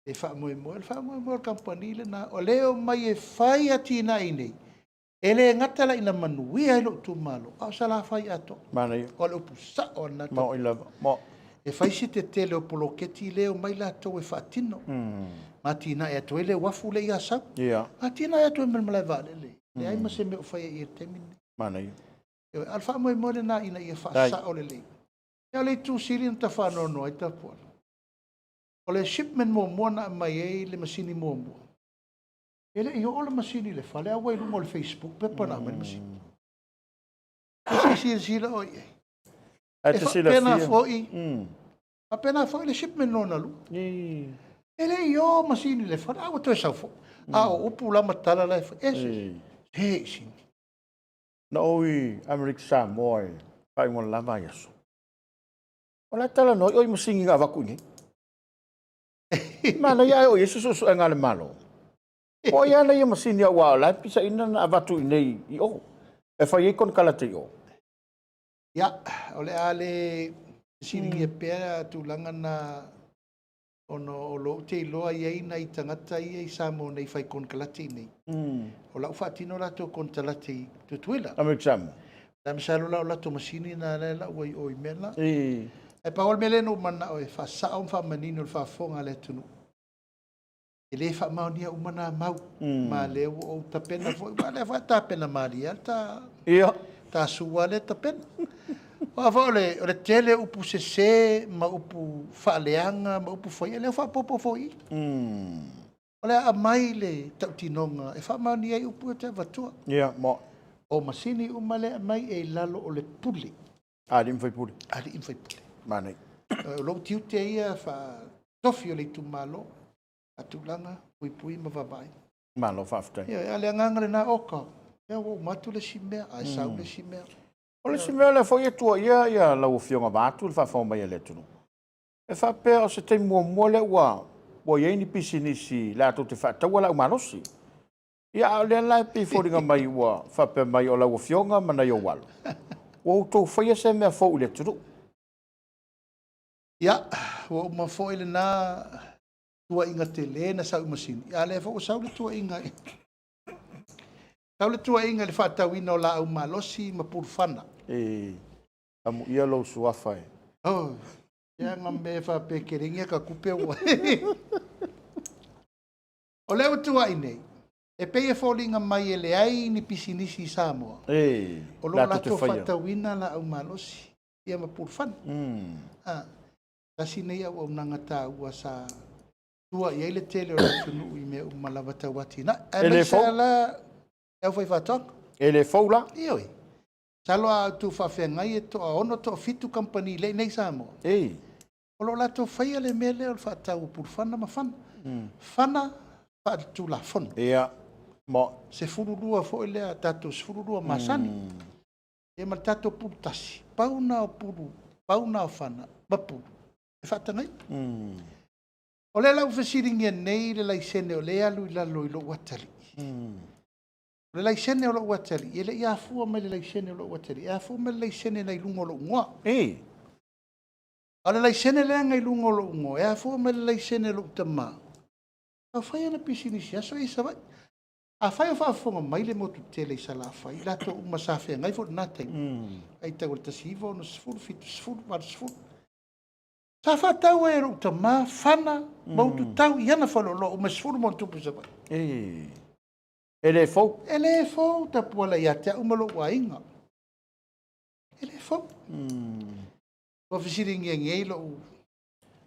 E fa mo mo company le na o leo mai e fai atina nei. Ele ngata la ina manui ai lo tu malo. Au sala fai ato. Mana o le upu sa o na. Mo ila mo. E fai si te tele o poloketi leo mai la to e fatino. Matina e to ele wafu le ia sa. Matina e to e melmala vale le. Le ai ma se me o fai e temine. Mana ia. Alfa mo mo na ina ia fa sa o le le. E le tu sirin ta fa no no e Tapuala. O le shipment mo na mai e le masini mo. Ele io o le masini le fa le a wai mo le Facebook pe pa na mai masini. Si la oi. E sila pena foi. Apena foi le shipment no na lu. Ele io masini le fa a to sa fo. A o pula matala le fa. He sin. Na oi Efkstv Samoa. Pai mo lava yaso. Ola tala no oi masingi nga vaku ni. Mana ia o yesu so ngale malo. O ia na ia masini a wa la pisa ina na avatu nei I o. E fa ye kon kala te o. Ya, ole ale sini e pea tu langa na ono o lo te loa ia na I tangata ia Samoa nei fai kon kala te nei. O la ufatino la to kon kala te tu tuila. Efkstv. La misalo la to masini na la oi oi mela. E pa ol mele no mana o fa sa on fa manino fa fonga le tunu. Ele fa maunia umana mau. Ma le o tapena foi, ma le fa tapena maria ta. Ia. Ta suale tapena. Wa fa ole tele upu se ma upu fa leanga ma upu foi, ele fa popo foi. Ole a mai le tautinonga e fa maunia upu te vatua. Ia, mo. O masini umale mai e lalo o le puli. Ali Fepuari. Ali in Fepuari. Mana. Lo tiu te ia fa tofio le tu malo atulanga pui ma vai. Malo fafta. Ia ale ngangre na oka. Ia o matu le simea, ai sau le simea. O le simea le foi tua ia la o fionga batu fa fa mai le tunu. E fa pe o se te mo le wa. Wo ye ni pisinisi la to te fa tawala umanosi. Ia le la pe foringa mai wa fa pe mai o la o fionga mana yo wal. Wo to foi se me fo le tunu. Ia, o ma fo ele na tua inga tele na sau masini. Ia le fo sau le tua inga. Sau le tua inga le fa tawina o la au malosi ma purfana. Amu ia lo suafa. Oh, ia ngambe fa pe keringa ka kupe wa. O le tua ine. E pe e folinga mai ele ai ni pisinisi Samoa. O lo la to fa tawina la au malosi. Ia ma purfana. Kasi nei au nanga tā ua sa tua I ele tele o tunu I me umalawa tawati. Na, e mai sa la e fai whatong. Ele foula? Ioi. Salo a tu whawhengai e to a ono to fitu company le nei Samoa. O lo la to whai ale mele o whatau pur whana ma whana. Whana whatu la whana. Ia. Mo. Se fururua fo ele a tato se fururua masani. E ma tato purtasi. Pauna o puru. Pauna o whana. Mapuru. E whatangai. O le lau whasiringia nei le laisene o le alu I lalo I lo watari. Le laisene o lo watari. E le ia fua mai le laisene o lo watari. E a fua mai le laisene na ilungo lo ungoa. O le laisene le anga ilungo lo ungoa. E a fua mai le laisene lo utama. A whai ana pisinisi. Aso I savai. A whai o whaafonga mai le motu tele I sala whai. Lato umasawhia ngai fo natai. Ai tau le tasiva ono sifuru fitu sifuru maru sifuru. Sa whatau e ro ta ma whana mautu tau I ana whalolo o mesfuru mo tupu sa wai. Ele fau? Ele fau Tapuala I atea umalo wa inga. Ele fau. O fisiringi ngei lo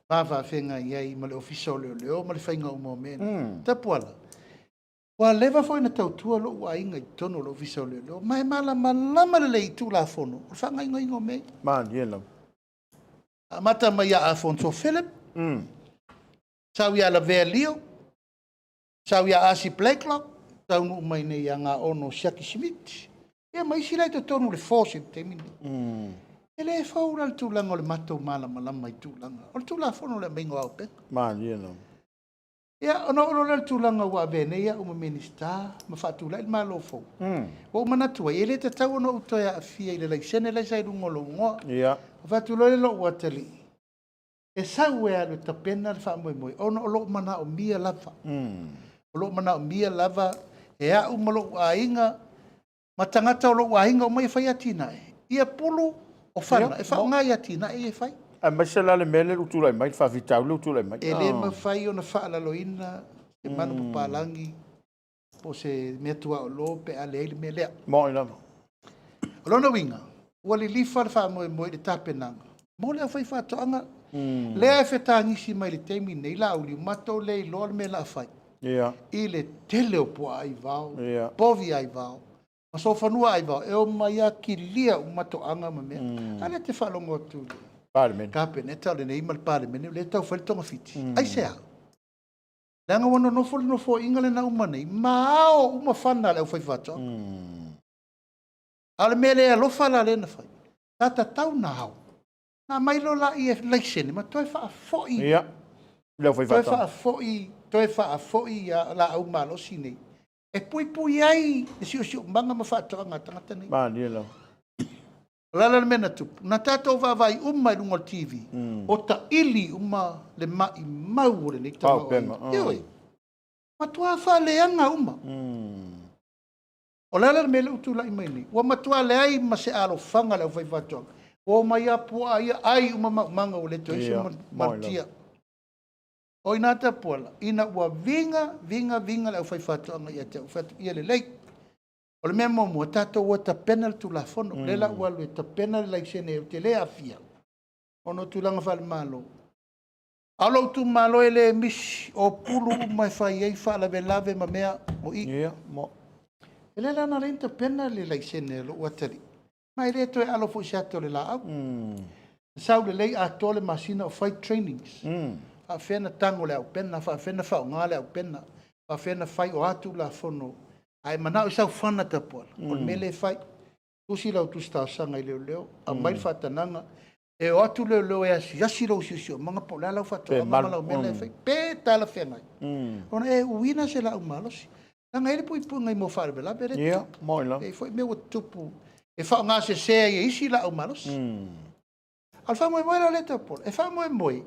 Pava whenga iai ma le ofisa o leo leo ma le whainga o mo mena. Tapuala. Wa leva foi na tautua lo wa inga I tono lo visa le lo. Mai mala malama le i tu la fono. O whanga inga ingo me. Man, yelo. Mata mai a Afonso Philip. Sau ia la vea lio. Sau ia Asi Blakelock. Sau nu mai nei a ngā ono Shaki Schmidt. Ia mai si lai to tonu le force te mini. Ele faura le tūlanga o le matou malama I tūlanga. O le tūla fono le maingo au pe. Man, yelo. Ia, ono le tūlanga ua vene ia uma minista, ma whaatūla il malo fau. O manatua, ele te tau ono utoia a fia I le laisene lai sai rungo lo ngoa. Ia. Whaatūla le lo ua tali. E sau ea le tapena le wha moe moe. Ono o lo mana o mia lava. O lo mana o mia lava. E a uma lo ua inga. Ma tangata o lo ua inga o mai whai atina e. Ia pulu o whana. E wha ngai atina e whai. A masala le mele utulai mai, whawhitau le utulai mai. E le ma whai o na whaalaloina. E mana pupalangi. Po se mea tua o lo pe a leile me lea. Mo I lava. O lona winga. Ua li lifa le wha moe moe le tapenanga. Mo lea whai whaatoanga. Lea e whetangisi mai le teimi nei la uli. Mato le I loa le me la whai. Ia. I le tele o po ai vao. Ia. Povi ai vao. Ma so whanua ai vao. E o mai a ki lia o mato anga ma mea. Ale te whalongo atu le. Parliament. Kape ne tau le nei mal parliament. Le tau whali tonga fiti. Ai sea. Langa wano nofo inga le na umanei. Mao uma whana le au whai whato. Ale mele e lofa la le na whai. Tata tau na hau. Na mailo la I e leisene. Ma toi wha a foi. Ia. Leo whai Toi whatau. wha a foi. Toi wha a foi la au malo sine. E pui ai. E sio manga ma whato anga tangata nei. Man, yelo. Lala le mena tupu. Na tātou wawai umma I rungo TV. O ta ili umma le mai mau o le nei Pau penga. Ioi. Matua whaleanga umma. O lala le mele utula I mai nei. Wa matua le ai ma se alo whanga le au whai whatoanga. O mai apua ai umma manga o le to isi martia. O ina Tapuala. Ina ua vinga le au whai whatoanga I a te au whatu ia le lei. O le mea momo, tātou o ta pena le tula fono. Le la ua lue ta pena le laisene o te lea fia. Ono tulanga whale malo. Alo tu malo e le misi o pulu mai whai ei wha lave ma mea o I. Ia. Mo. E le lana renta pena le laisene lo ua tari. Mai le to e alo fo siato le la au. Sau le lei a tole masina o fight trainings. Fa fena tango le au pena, fa fena fa o ngā le au pena. Fa fena fai o atu la fono. Ai mana o sau whana Tapuala. O mele whai. Tusi lau tustau sanga I leo. A mai whatananga. E o atu leo e asi lau sisio. Manga po lau whato. A mama lau mele whai. Pē tala whengai. Ona e uina se lau malosi. Nanga ele pui pungai mo whare bela bere. Ia. Mo I lava. E foi meu tupu. E whao ngā se sea e isi lau malosi. Al wha moe la le Tapuala. E wha moe.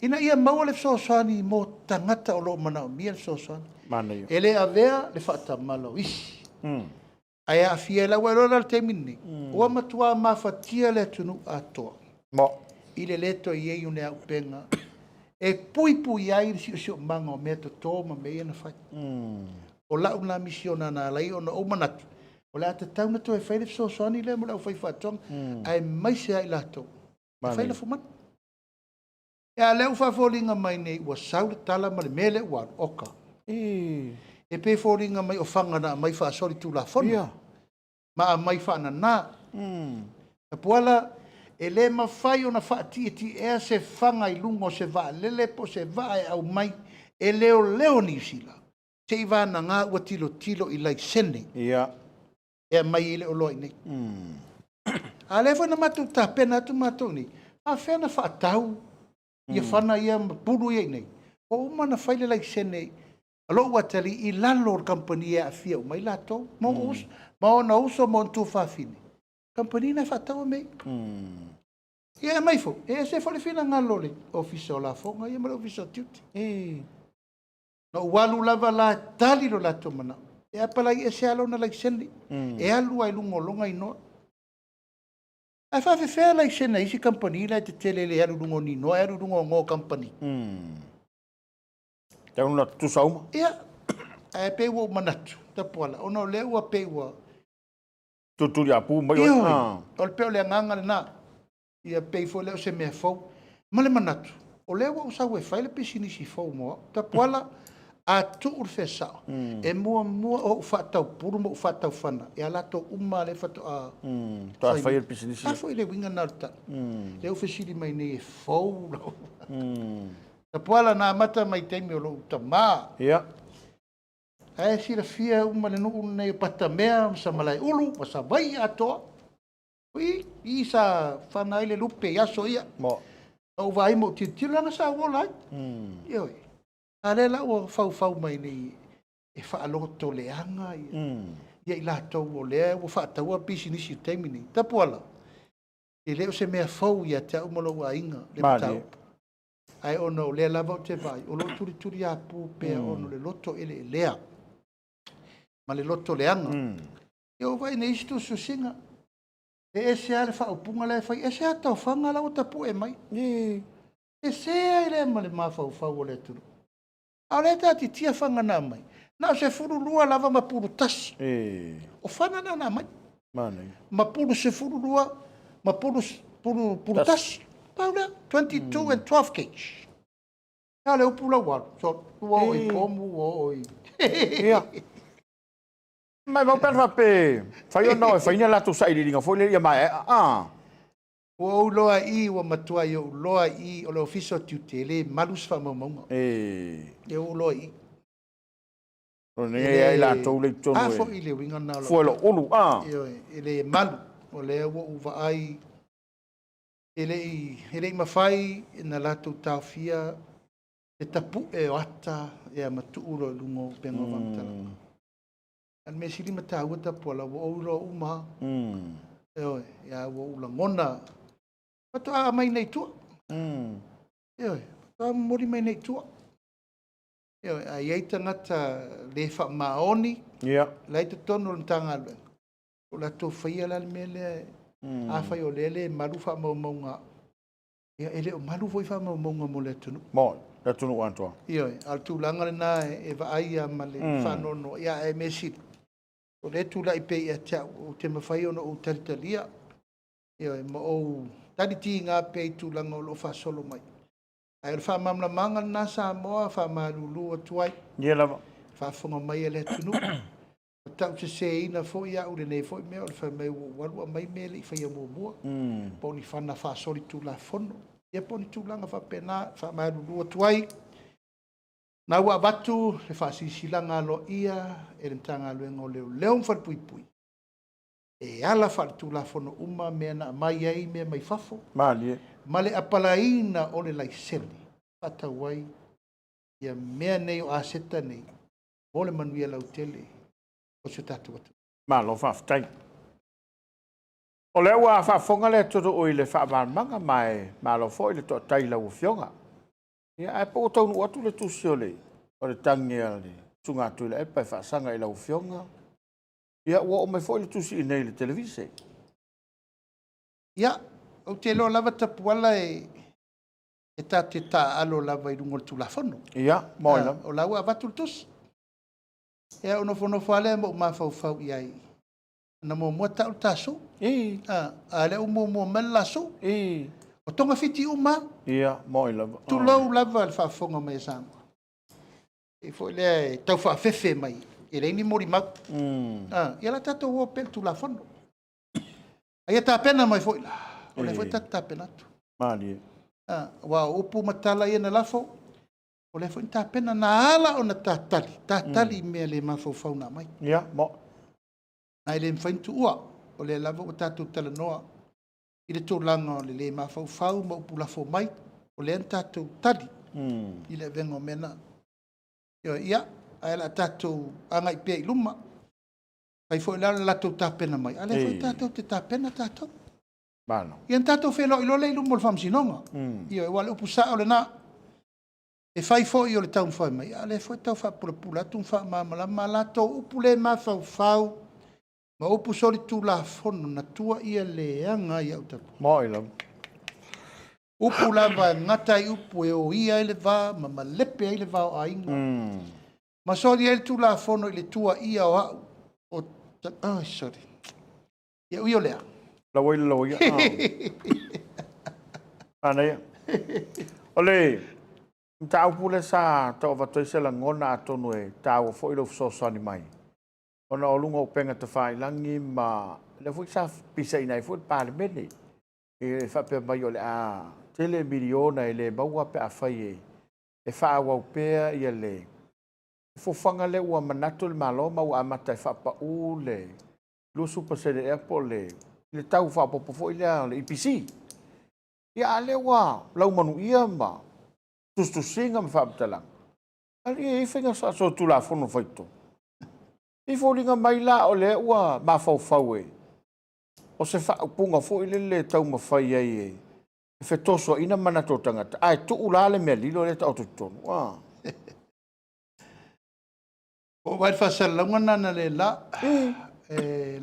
Ina ia maua le soasani mo tangata o lo mana o mia le soasani. Mana ia. Ele avea le whaata malo isi. Ai a fia la wa rola te mini. O matua ma fatia le tunu atoa. Mo. I le leto I ei une au penga. E pui ai si manga o mea to tō ma mea na whai. O lau na misiona na lai o na o manatu. O le ata tau na to e whaile so soani le mo lau whai whaatong. Ai maise ai lato. Whaile fumana. E a leu whawholinga mai nei ua saure tala ma le mele ua oka. E pe wholinga mai o whangana mai whaasori tū la whanu. Ma a mai whaana nā. Tapuala, e le ma whai o na whaati ea se whanga I lungo se vaa lele po se vaa e au mai e leo ni sila. Se I vana ngā ua tilo I lai sene. E mai I le o loi nei. A le whana matu ta pena atu matu ni. A whena whaatau. Ia whana ia puru ia nei. O umana whaile lai sene. Alo ua tali I lalo o company e a fia o mai lato. Ma ona uso mo ntu whawhine. Company na whatau mei. Ia e maifo. E se whale whina ngā lole. Ofisa o la whonga. Ia mara ofisa o tiuti. Na ualu lava la tali lo lato mana. E apalai e se alo na lai sene. E alu ai lungo longa inoa. Ai whawhewhea lai sene isi company lai te tele le alu lungo ni noa. Alu lungo ngō company. Te una tu sauma. Ia. Ai pe wo manatu. Tapuala. Ona le ua pe ua. Tuturi apu mai Ia o. hoi. O le peo le anganga le nā. Ia pe fo leo se mea fau. Ma le manatu. O le ua usau e whaile pe sinisi fau moa. Tapuala. a tu urfesa e mua o fatau puru mo fatau fana e ala to uma le fatu a ta fai il business a foi le winga nalta le ofisiri mai ne fou Tapuala na mata mai teimi o lo tama ya ai sira fia uma le no nei patamea sa malai ulu sa vai ato ui isa fana ile lupe ya so ia mo o vai mo titilanga sa wola yo ale la o fau mai ni e fa lo to leanga ia ila to o le o fa ta o business teimi ni Tapuala e le o se mea fau ia te o molo wa inga le tau ai ono le lava o te vai o lo turi a pu pe ono le loto ele lea ma le loto leanga e o vai nei stu susinga e se ale fa o punga le fai e se ata o fanga la o tapu e mai e se ele ma le mafa o fau o le turu a le ta ti tia fanga na mai na se furu lua lava ma puru tasi o fanga na mai ma puru se furu lua ma puru tasi Paula, 22 and 12 gauge. Ya le upula wal. So, wo i pomu wo i. Ia. Mai mau per pe. Fai no, fai na tu sai ringa foi le mai. Wo loa i wo matua yo loa i o le ofiso tutele malus fa mo. E wo loa i. O ne ai la to le tono. Ah, fo i le winga na lo. Fo lo ulu Ele malu o le wo uva ai ele mafai na lato tafia e tapu e ata e matu ulo lungo pengo vamtala. Al me sili mata uta pola wo ulo uma. Ya wo ula ngona. Pato a mai nei tua. Pato a mori mai nei tua. A yeita ngata le fa maoni. Laita tono ntanga alwe. O la to faia la mele a fai o lele malu fa maunga ia ele o malu foi fa maunga mo le tunu le tunu anto ia al tu langa na e va ai ma le fa no ia e mesi o le tu la ipe ia ta o te mafai ona o taritalia ia mo o tadi ti nga pe tu langa o lo fa solo mai ai fa mamla manga na Samoa fa malulu o tuai ia la fa fonga mai le tunu tau te se ina fo ia ure nei fo me o fa me walu mai mele fa ia mo poni fana fa sori tu la fono ia poni tu langa fa pena fa mai lu tuai na wa batu le fa si silanga lo ia e tanga lo ngo le leon fa pui e ala fa tu la fono uma me na mai ai me mai fafo male apalaina o le laiseni ata wai ia me nei o aseta nei ole manuia la utele o se tatu atu. Malo faftai. O le ua fafonga le toto o ile whaamanga mai malo fo ile to tai la ufionga. Ia e po tau nu atu le tusio le o le tangi le tunga atu le epa e whaasanga i la ufionga. Ia ua o mai fo ile tusi i nei le televise. Ia, o te lo lava Tapuala e ta te ta alo lava i rungo le tulafono. Ia, moina. O lau a vatu tusi. E ono fono fale mo ma fau iai. Na mo mo ta taso. A le mo mala so. O tonga fiti uma. Ia, moi lava. Tu lo lava al fa fonga mai sang. E foi le tau fa fefe mai. E le ni mori ma. Ia la tato o pel tu la fono. Ai ta pena mai foi la. O le foi ta pena tu. Mali. Wa upu matala ia na lafo. O le foi ta pena na ala o na tatali me le mafau na mai. Ia, mo. Ai le mfaintu ua, o le lava o tatu tala noa, i le tōlanga o le mafau ma upu lafo mai, o le tatu tali, i le vengo mena. Ia, ai la tatu anga i pia i luma, ai foi la tatu tapena mai, ale foi tatu te tapena tatu. Bano. Ia tatu felo i lole i luma o le famsinonga. Ia, e wale upu sa o le na, e fai foi o le tau fai mai, ale foi tau fa pula tu fa mamala malato upu le mafau ma upu sori tu la fono na tua ia le anga ia utapu. Mo ila. Upu lava ngata i upu e o ia ele va ma lepe ele va o ainga. Ma sori ele tu la fono ile tua ia o au. Sorry. Ia ui o lea. La wai. Ana ia. Ole. Tapuala sa to vatoi se la ngona atonu e tau fo ilo so sani mai. Ona olunga o penga te whai langi ma le fui sa pisa ina i fui pāle mene. E whape mai o le a tele miliona e le maua pe a whai e wha awau pēa i a le. Fofanga le ua manatu le malo ma ua amata e whapa u le lusu pa se le epo le tau whapopo fo i le IPC. Ia ale ua lau manu ia ma tu singa me whaapatalang. Ali e whinga sa so tula fono whaito. I fōringa mai la o le ua mawhau e. O se whaapunga fo i le tau mawhai ai e. E whetoso ina mana tō tangata. Ai tu ula le mea lilo le tau tutonu. O vai whasalonga nana le la.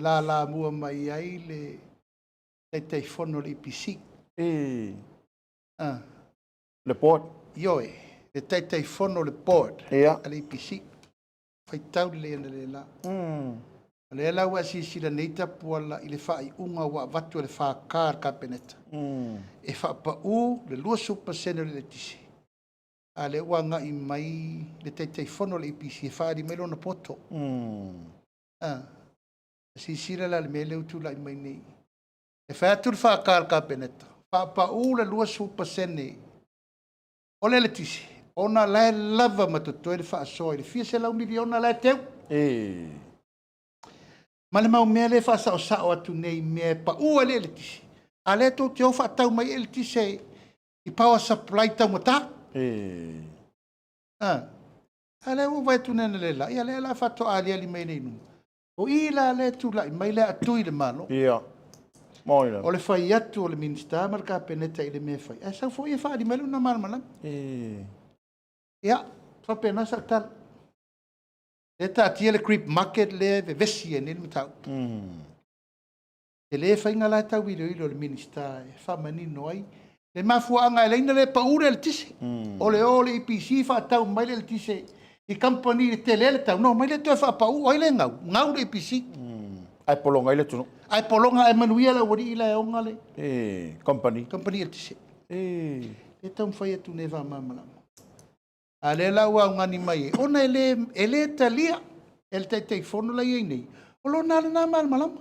La mua mai ai le te whono le IPC. Le port. Ioe, le te whono le port. Le IPC. Whai tau le ena le la. Le la ua sisira nei Tapuala i le whai unga wa watu le wha kār ka peneta. E wha pa u le lua supa sena le tisi. A le ua nga i mai le te whono le IPC e whaari melo na poto. Sisira la le mele utu la i mai nei. E wha atu le wha kār ka peneta. Wha pa u le lua supa sena o le tisi. Ona lai lava matoto e le wha asoi. Le fia se lau mili ona lai teu. Ma le mau mea le wha sao sao atu nei mea pa ua le tisi. A le tō te ofa tau mai e le tisi i power supply tau mata. A le ua vai tu nena le la. Ia le la wha to ali ali mai nei nunga. O i la le tu la i mai le atu i le malo. Moina. O le whai atu o le minista marka peneta i le mea whai. A sau fo i wha di mai luna marmala. Ia, whape nasa tal. Le ta tia le creep market le vesi e nil matau. E le whainga lai tau ilo ilo le minista e whamani noi. Le mafuanga e leina le paure le tise. O le IPC wha tau mai le tise. I company le tele le tau. No, mai le tue wha pau ai le ngau. Ngau le IPC. Ai polonga ile tunu. Ai polonga e manuia la wari ila e onga le. Company. Company le tise. Le tau mwhai atu neva mamalama. A le la ua ngani mai e. Ona ele talia. Ele te whono la iei nei. O lo nala na malmalama.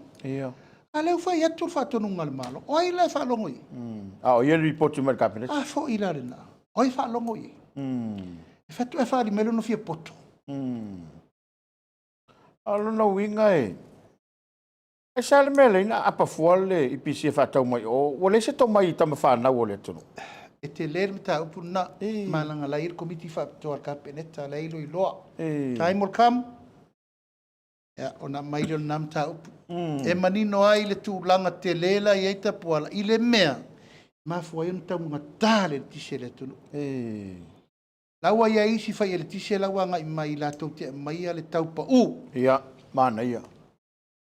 A le whai atu whatonu ngal malo. O ai la whalongo i. O i ele report mai cabinet. A fo i la rena. O ai whalongo i. E whatu e whari melo no fia poto. Alo na winga e. E sale mele ina apa fuale i pisi e whatau mai o. Wale se tau mai tama whanau o le tunu. E te ler mta upu na malanga la ir komiti whapitoa kapeneta la ilo i loa. Time will come. Ya, ona mailo na mta upu. E manino ai le tu langa te lela i eita puala. I le mea. Mafua ion tau mga tāle le tise le tunu. Laua ia isi whai e le tise laua ngai mai la tau te mai le tau pa u. Ia, mana ia.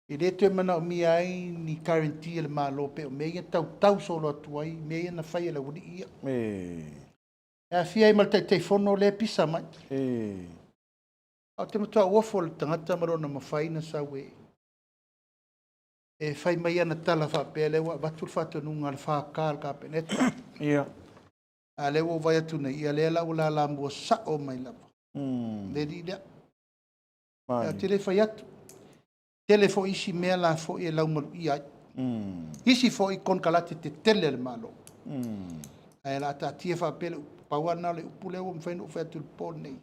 E le tue mana o mi ai ni karentia le malo pe o mea tau solo atu ai. Mea na whai e la wuni ia. E a fia i mal te whono le pisa mai. Au te matua uafo le tangata marona mawhaina sa we. E whai mai ana tala whapea lewa watul whatanunga le whakal ka peneta. Ia. A lewa vai atu nei. Ia lea lau la mua sa o mai lava. Le di lea. A te le whai atu. Tele fo isi mea la fo i lau malu i ai. Isi fo i konkalate te tele le malo. E la ta tia whapea pauana le upule o mwhaino o whaiatu le pō nei.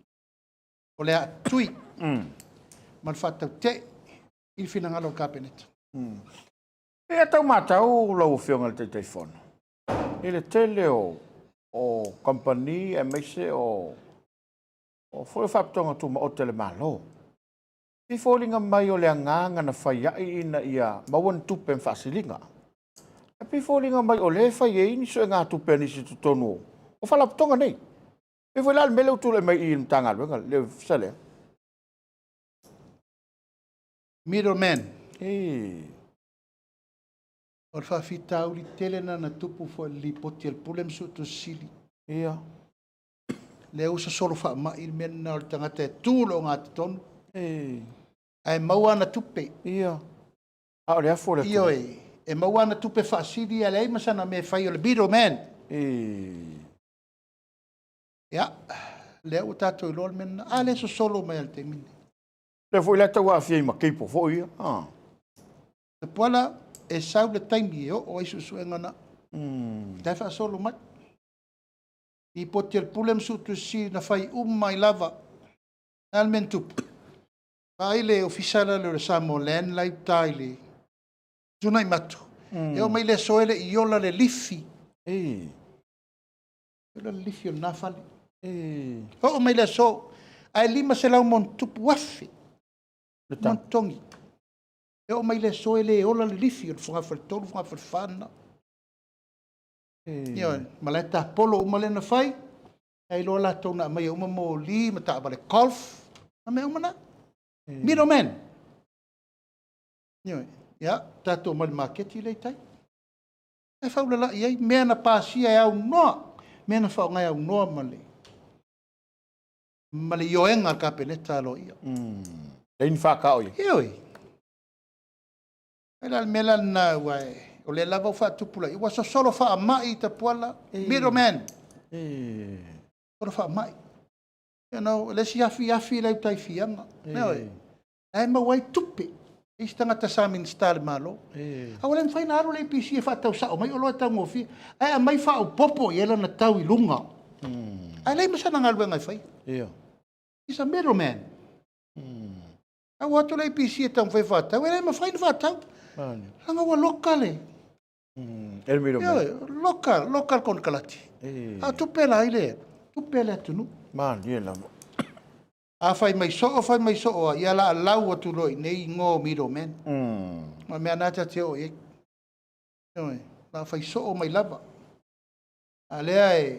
O le atui. Man whatau te. I whinangalo ka peneta. E a tau mātau lau whionga le te whono. I le tele o company e meise o whoi whaptonga tuma o tele malo. I wholinga mai o le anganga na whaiai ina ia mawan tupe mwhasilinga. E pi wholinga mai o le whaiai ni so e ngā tupe nisi tutonu o whalaptonga nei. E whai lal mele utule mai i mtanga luenga le sale. Middleman. O le whawhitau li telena na tupu fo li poti al pulem su tu sili. Ia. Le usa solo wha ma il mena o le tangata e tūlo ngā te tonu. Ai maua na tupe. Ia. A o le afo le Io e maua na tupe wha sili a le masana me whai o le middleman. Ia, lea o tātou i lol mena, a le so solo mai al te mini. Le foi le tau a fia ma kipo foi. Ah. Tapuala e sau le taimi e o isu suengana. Dai fa solo mai. I poti al pulem su tu si na fai mai lava. Almen tup. Paile ofisala le Samoa len lai taile. Tunai matu. E o mai le soele i ola le lifi. Ola le lifi o nafali. O mai le so. Ai lima se lau mon tupu wafi. Mon tongi. E o mai le soele ola le lifi o funga fal tolu funga fal fana. Ia, maleta polo uma le na fai. Ai lo la tona mai uma mo li mata vale golf. Ame uma na. Miro men. Ia, tato mal market le tai. E fa la ia me na pasia e au no. Me na fa ngai au no male. Male yo enga ka peneta lo ia. Lein fa ka oi. Ioi. Ela mela na wai. O le lava o whaatupula. I wasa solo wha mai Tapuala. Miro men. Solo wha mai. You know, le si afi leu tai fianga. Neoi. Ai mawai tupe. Isi tangata samin star malo. Awalem whaina aro le pisi e whaatau sao. Mai oloa tau ngofi. Ai a mai wha o popo i ela na tau i lunga. Ai lei masana ngalwe ngai whai. Isa miro men. Ai watu le pisi e tau whai whaatau. Ai lei ma whaina whaatau. Langa wa lokale. El miro mai. Local kon kalati. A tupela ile. Tupela tunu. Man, ye la. A fai mai so o ia la lau atu loi nei ngo miro men. Ma me anata te o e. La fai so o mai lava. A lea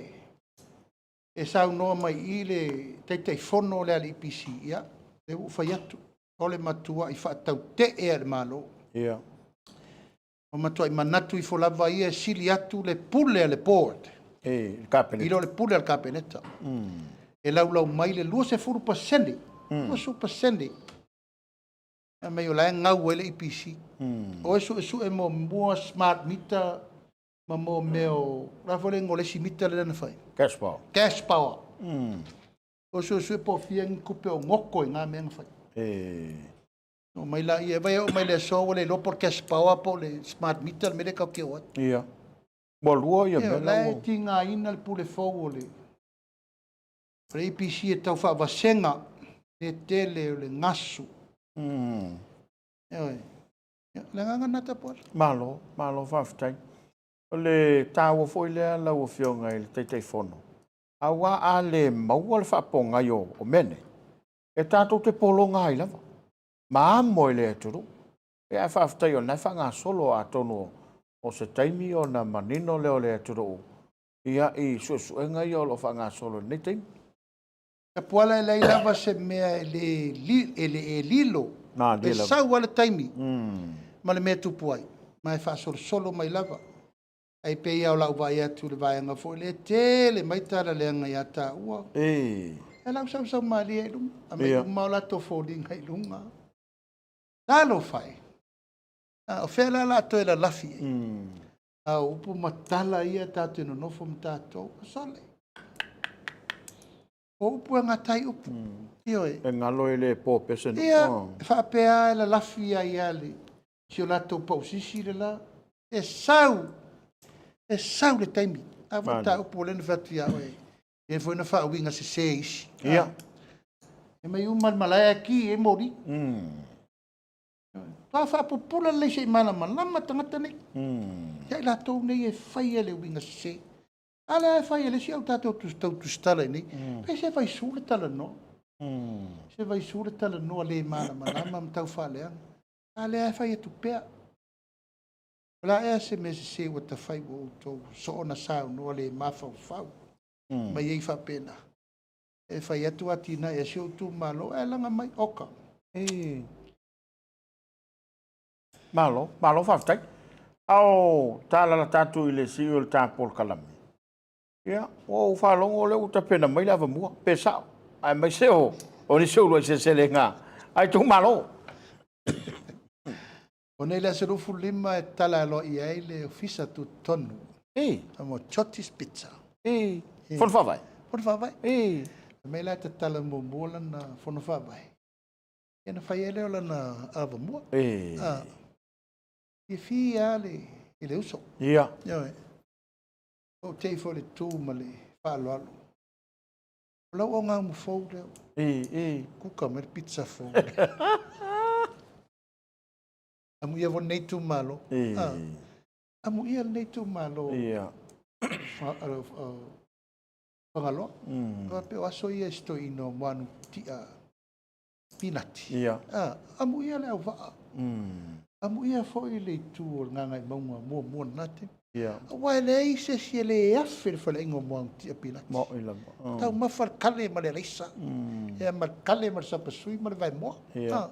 e sau noa mai ile teitei fono lea li pisi ia. Le u fai atu. Ole matua i whaatau te e al malo. Ia. O matua i manatu i folava ia sili atu le pule a le board. Il capeneta. Ilo le pule al capeneta. E lau mai le lua se furu pasende. Lua su pasende. E mei o lae ngau ele IPC. O esu e mo mua smart meter. Ma mo meo. Rafole ngolesi meter le na fai. Cash power. Cash power. O esu e po fia kupe o ngoko i ngā mea fai. O mai la ia vai o mai le so le lo por cash power po le smart meter me le ka ke o. Ia. Bolua ia bela. La tinga ina le pule fo le. Pre IPC e tau fa vasenga le tele o le ngasu. Oi. Le nganga na Tapuala. Malo faftai. O le tawa foi le la o fionga il teitei fono. Awa a le maua le whaponga yo o mene. E tātou te polonga i lava. Ma mo le turu. E a whaftai o nai whanga solo a tono o se taimi o na manino leo le turu. Ia i suenga i o lo whanga solo nei taimi. Tapuala e lei lava se mea e lilo. E sau wale taimi. Ma le mea tupu ai. Ma e wha solo mai lava. Ai pe ia o lau vai atu le vai anga fo le tele mai tara le anga ia ta ua. E lau sau mali e lunga. A me umau la to folding hai lunga. Talo fai. O whela la to e la lafi. A upu matala ia tatu no nofo mtato. Sale. O upu anga tai upu. Ioe. E ngalo e le po pesen. Ia. Whapea e la lafi ai ale. Si o la to pausisi le la. E sau le taimi. A wata upu le na whatia oe. E foi na wha winga se seis. Ia. E mai umal malaya ki e mori. Tua wha popula le se mana malama tangata nei. Ia la tau nei e whai ele winga se se. Ala e whai ele si au tātou tu stala nei. Pe se vai sule tala no. Se vai sule tala no le mana malama mtau wha leang. Ala e whai e tu pea. La e se me se wa ta fai wo to so na sa no le ma fa fa. Mai e fa pena. E fai atu atina e se tu malo e langa mai oka. Malo faftai. Au tala la tatu ile si o ta Polokalame. Ia, o fa longo le uta pena mai lava mua pesa. Ai mai se o ni se lo se le nga. Ai tu malo. O nei le serufu lima e tala lo i ai le ofisa tu tonu. Amo chotis pizza. Fon fa vai. Fona whawai. E. Me lai te tala mua lana fona whawai. E na whai ele o lana awa mua. E. I fi ale, i le uso. Ia. Ia e. O tei fo le tū ma le whaaloalo. Lau o ngā mu fau leo. E. Kuka me pizza fau. Amu ia vo nei tū malo. E. Amu ia nei tū malo. Ia. Pangalo. Ka pe o aso ia sto ino manu tia pinati. Ia. Amu ia le au vaa. Amu ia fo i le tū o ngangai maunga mua nate. Ia. Wai le i se si le afe fa le ingo mo tia pinati. Mo ila. Tau mafar kale ma le reisa. E ma kale ma sa pasui ma le vai mo. Ia.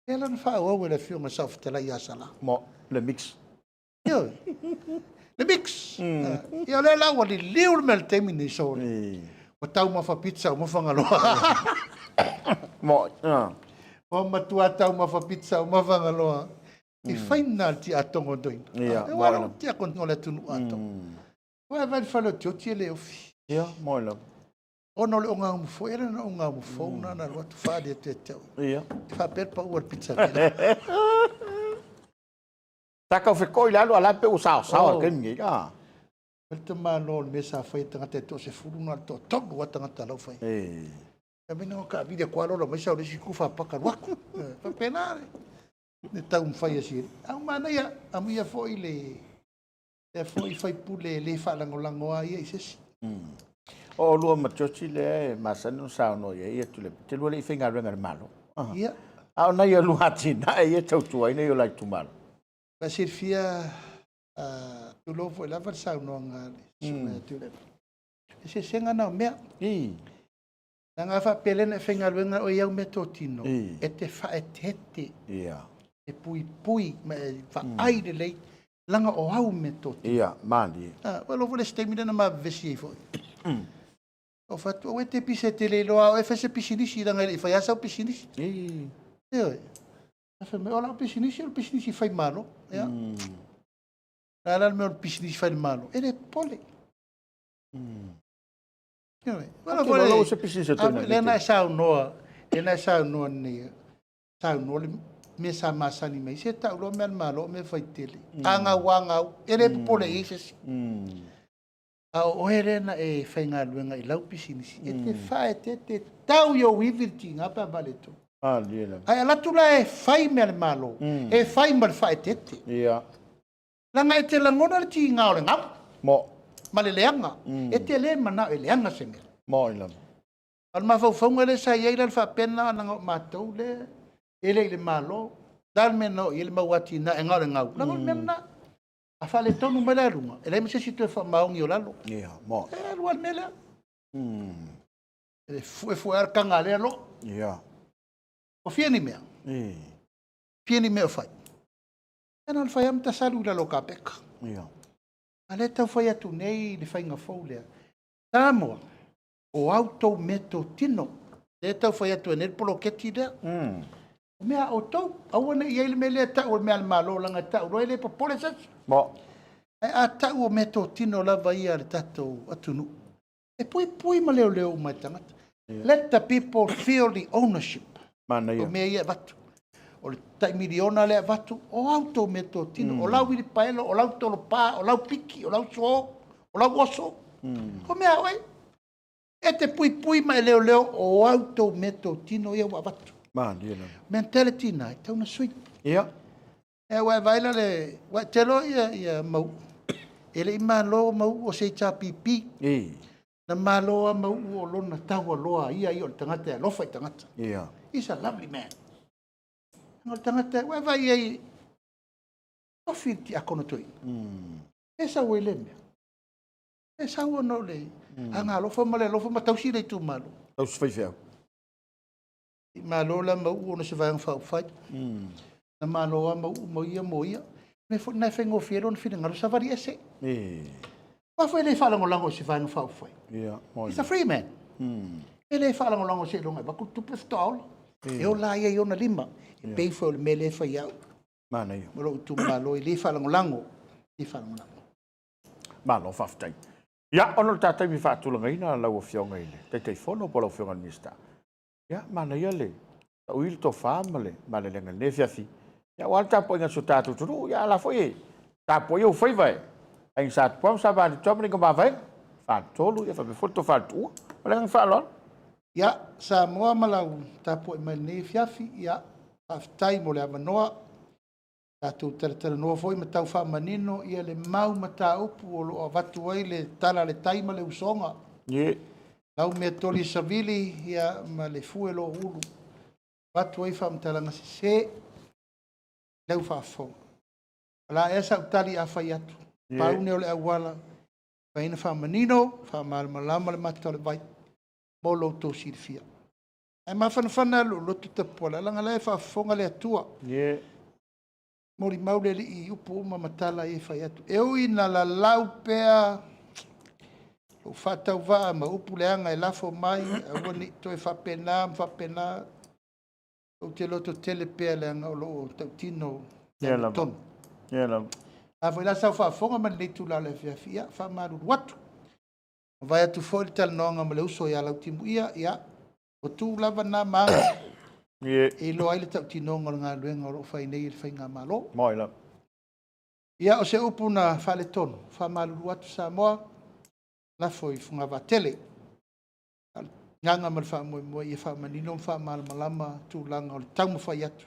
E la na fa o le fio ma sa fa la ia sala. Mo le mix. Ia. Le mix. Ia le la wa le liu me le temi ni so. O tau ma fa pizza o ma fa ngalo. Mo. O ma tua tau ma fa pizza o ma fa ngalo. I final ti atongo doin. Ia. E wala ti akon ngole tunu atongo. Wa va fa lo ti le ofi. Ia, mo ila. Ono le onga mu fo era na onga mu fo na na lo tu fa de te te. Ia. Fa per pa o pizza. Taka o fekoi lalo ala pe o sao ke ngi ka. El te malo me sa fa tanga te to se furu na to to wa tanga ta lo fa. E me no ka video kwalo lo me sa o si ku fa pa ka wa. Fa penare. Ne ta un fa asi. Au mana ya amu ya fo ile. E fo i fa pule le fa lango ai se. O lua machochi le masano sao no ye tu le te lo le finga renga malo. Ia. Au na ia lua tina e tau tu ai nei o lai tu malo. Pa sirfia tu lo foi la versa no ngale. Tu le. Se senga na me. Nga fa pelena finga renga o ia me totino. E te fa etete. Ia. E pui me fa aire le langa o au me totino. Ia, mali. Well over the stemina na ma vesi foi. O fatu o te pise te le loa o fa se pisinisi da ngai fa ya sa pisinisi. E fa me ola pisinisi fai malo, ya. Ala me pisinisi fai malo. Ele pole. Well over lo se pisinisi te na. Le na sa no ni. Sa no me sa masani me se ta lo me malo me fai tele. Anga wanga ele pole ise. O herena e whainga luenga I lau pisinisi. E te whae te tau yo wivirti ngā pa baleto. Liela. Ai alatula e whai mea le malo. E whai ma le whae tete. Ia. Langa e te langona le ti ngā o le ngau. Mo. Ma le leanga. E te le mana e leanga se mea. Mo ila. Al mawhauwhaunga le sa iei la whapena nanga o mātou le. Ele I le malo. Dal me no I le mawati na e ngā o le ngau. Langa o mea na. A fale tonu mai la runga. E lai se si tu e maungi o lalo. Ia, mo. E luan mele. E fue ar kanga le lo. Ia. O fieni mea. Fieni mea fai. E na fai am ta salu la lo kapeka. Ia. A le tau fai atu nei le fai nga fau lea. Samoa. O auto meto tino. Le tau fai atu e nel poloketi lea. Mea o tau. Aua ne iei le mele ta o mea le malo langa ta. Roi le papole sasi. Mo. E a tau o meto tino lava ia le tatou atunu. E pui ma leo mai tangata. Let the people feel the ownership. Mana ia. O mea ia vatu. O le taimiliona le vatu. O auto meto tino. O lau ili paelo, o lau tolo pā, o lau piki, o lau so, o lau oso. O mea oi. E te pui ma leo o auto meto tino ia wa vatu. Mana ia. Mentality nai, tau na sui. Ia. E wai vaila le, wai telo ia mau. Ele I malo mau o se cha pipi. Na malo mau o lona tau loa ia I o tangata e lofa I tangata. Ia. He's a lovely man. O tangata, wai vai ai. O fiti a kono toi. E sa wele mea. E sa no le. Anga lofa ma le lofa ma tausi le tu malo. Tau se fai feo. Malo la mau o na se vai ang fai. Na malo a mau ia. Me fo na fengo fiero no fina ngalo savari ese. Ma foi le fala ngolango se vai no fau foi. Yeah, he's a free man. Ele fala ngolango se longa ba ku tu pistol. E o la ia ona lima. E pay for le mele fa ia. Mana ia. Mo tu malo le fala ngolango. E fala ngolango. Malo faftai. Ya ono tata mi fa tulanga ina la ofionga ile. Te fono polo ofionga mista. Ya mana yale. O il to famale, mana lenga ne fiafi. Ya wal tapo inga sutatu turu ya la foi. Tapo yo foi vai. Ai sat pom sa ba top ni ko ba vai. Fa tolu ya fa be foto fa tu. Malang fa lon. Ya Samoa malau tapo mai ne fiafi ya aftai mo le avanoa. Tatu tera noa foi ma tau wha manino ia le mau ma tā upu o lo watu ai le tala le taima le usonga. Ye. Lau mea toli savili ia ma le fue lo ulu. Watu ai wha mtalanga se lau wha fonga. La esa utali a whai atu. Paune o le awala. Whaina wha manino, wha malama le mata le vai. Mo lo tō sirifia. E ma whanawhana lo lotu tapuala. Langa le wha fonga le atua. Ye. Mori maule li I upu uma matala e whai atu. E ui na la lau pea o whatau waa ma upu leanga e lafo mai. Aua ni to e whapena. O te loto tele pea leanga o loo tau tino. Yela. Yela. A whai la sau whafonga man nei tula le whiawhia. Whamaru watu. Vai atu fōi tala noanga ma le uso ia lau timu ia. O tū lava nā maanga. E lo ai le tau tino ngā luenga o lo whai nei le whai ngā malo. Moila. Ia o se upu na whale tonu. Whamaluru atu Samoa. La foi funga va tele. Nganga mal wha moe ia wha manino wha malama tūlanga o le taumu whai atu.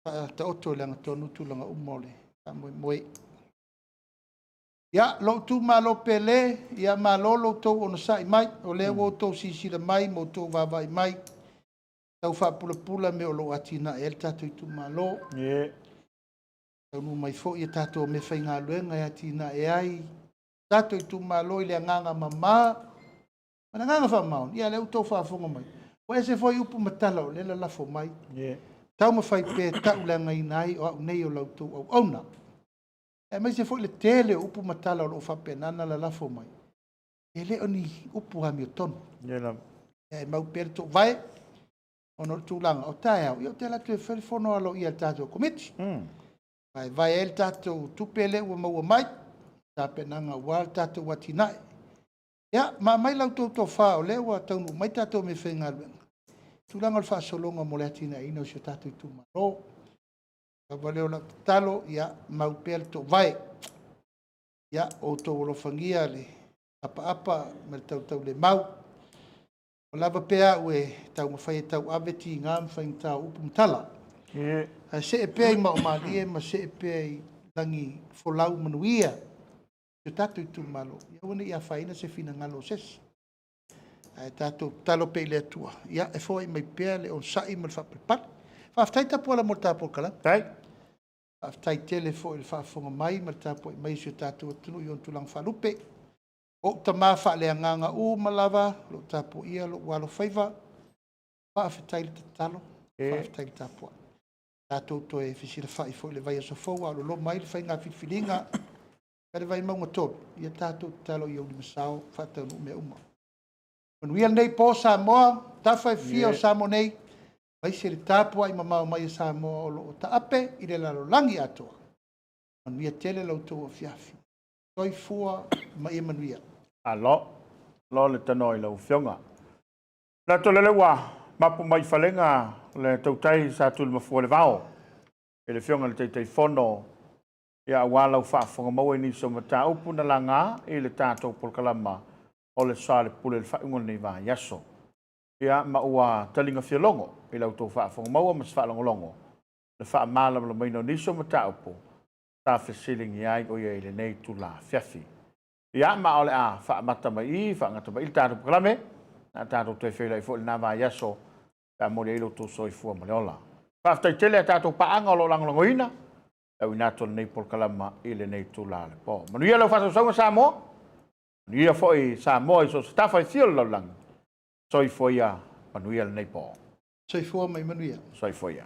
Ta oto langa tonu tūlanga umole. Wha moe. Ia lo tū malo pele. Ia malo lo tau ono sai mai. O lea wo tau sisira mai. Mo tau vavai mai. Tau wha pula me o lo atina e le tato I tu malo. Tau nu mai fo ia tato me whai ngā luenga e atina e ai. Tato I tu malo I le nganga mama. Mana nganga wha maun. Ia leu tau wha fonga mai. O e se fo I upu matala o lela lafo mai. Tau ma whai pe tau langa I nai o au nei o lau tau au auna. E mai se fo I le tele o upu matala o lo wha pe nana la lafo mai. E le o ni upu hami o tonu. E mau pere to vai. Ono tūlanga o tae au. Ia te la tue whelifono alo ia tātou komiti. Vai el tātou tupele ua maua mai. Tāpe nanga wal tātou watinae. Ia, ma mai lau tau tau whao le ua taunu mai tātou me whenga luenga. Tūlanga le whaasolonga mo le atina ino si o tātou I tūmaro. Kawa leo la talo, ia, mau pele to vai. Ia, o tau olofangia le apa me tau le mau. O lava pea ue tau mawhai tau aveti ngā mwhai tau upu mtala. Se e pea I mao malie, ma se e pea I langi folau manuia. Yo tatu I tu malo. Ia wane ia whaina se fina ngalo ses. Tatu talo pe le atua. Ia e fōi mai pea le on sai mal whapripat. Whaftai Tapuala mo Polkalame. Tai. Whaftai tele fōi le whafonga mai, ma tapu mai si o tatu atunu I on tulang whalupe. O ta mafa le nganga u malava lo tapo ia lo walo faiva pa fetai le talo pa fetai le tapo tato to e fisira fai fo le vai Aso Faraile lo mai le fai nga filinga ka le vai mau ngato ia tato talo ia uli masao fata no me uma when we nei po Samoa ta fai fio Samoa nei vai se le tapo ai mama mai Samoa lo ta ape I le lalo langi ato when we tele lo to fiafi toi fua mai manuia lo le tanoi lo fionga la to le wa mapu mai falenga le tautai sa tul ma Polataivao e le fionga le tei fono ia wala fa fonga mo ni so mata upu na langa e le tato Polokalame o le Soalepule le fa ngol nei va yaso ia ma ua talinga fiolongo e la to fa fonga mo ma fa longo le fa mala lo mai no ni so mata upu ta fesiling ia o ia le nei tula fiafi. Ia ma ole a fa mata mai fa ngata mai ta Polokalame na ta to te fela fo na va yaso ta mo le lo to so fu ma ola fa ta tele ta to pa anga lo langoina e una to nei Polokalame ile nei tula le po ma ia lo fa so Samoa ia fo I Samoa so sta fa fio lo lang so I fo ia ma ia nei po so I fo mai manuia so I fo ia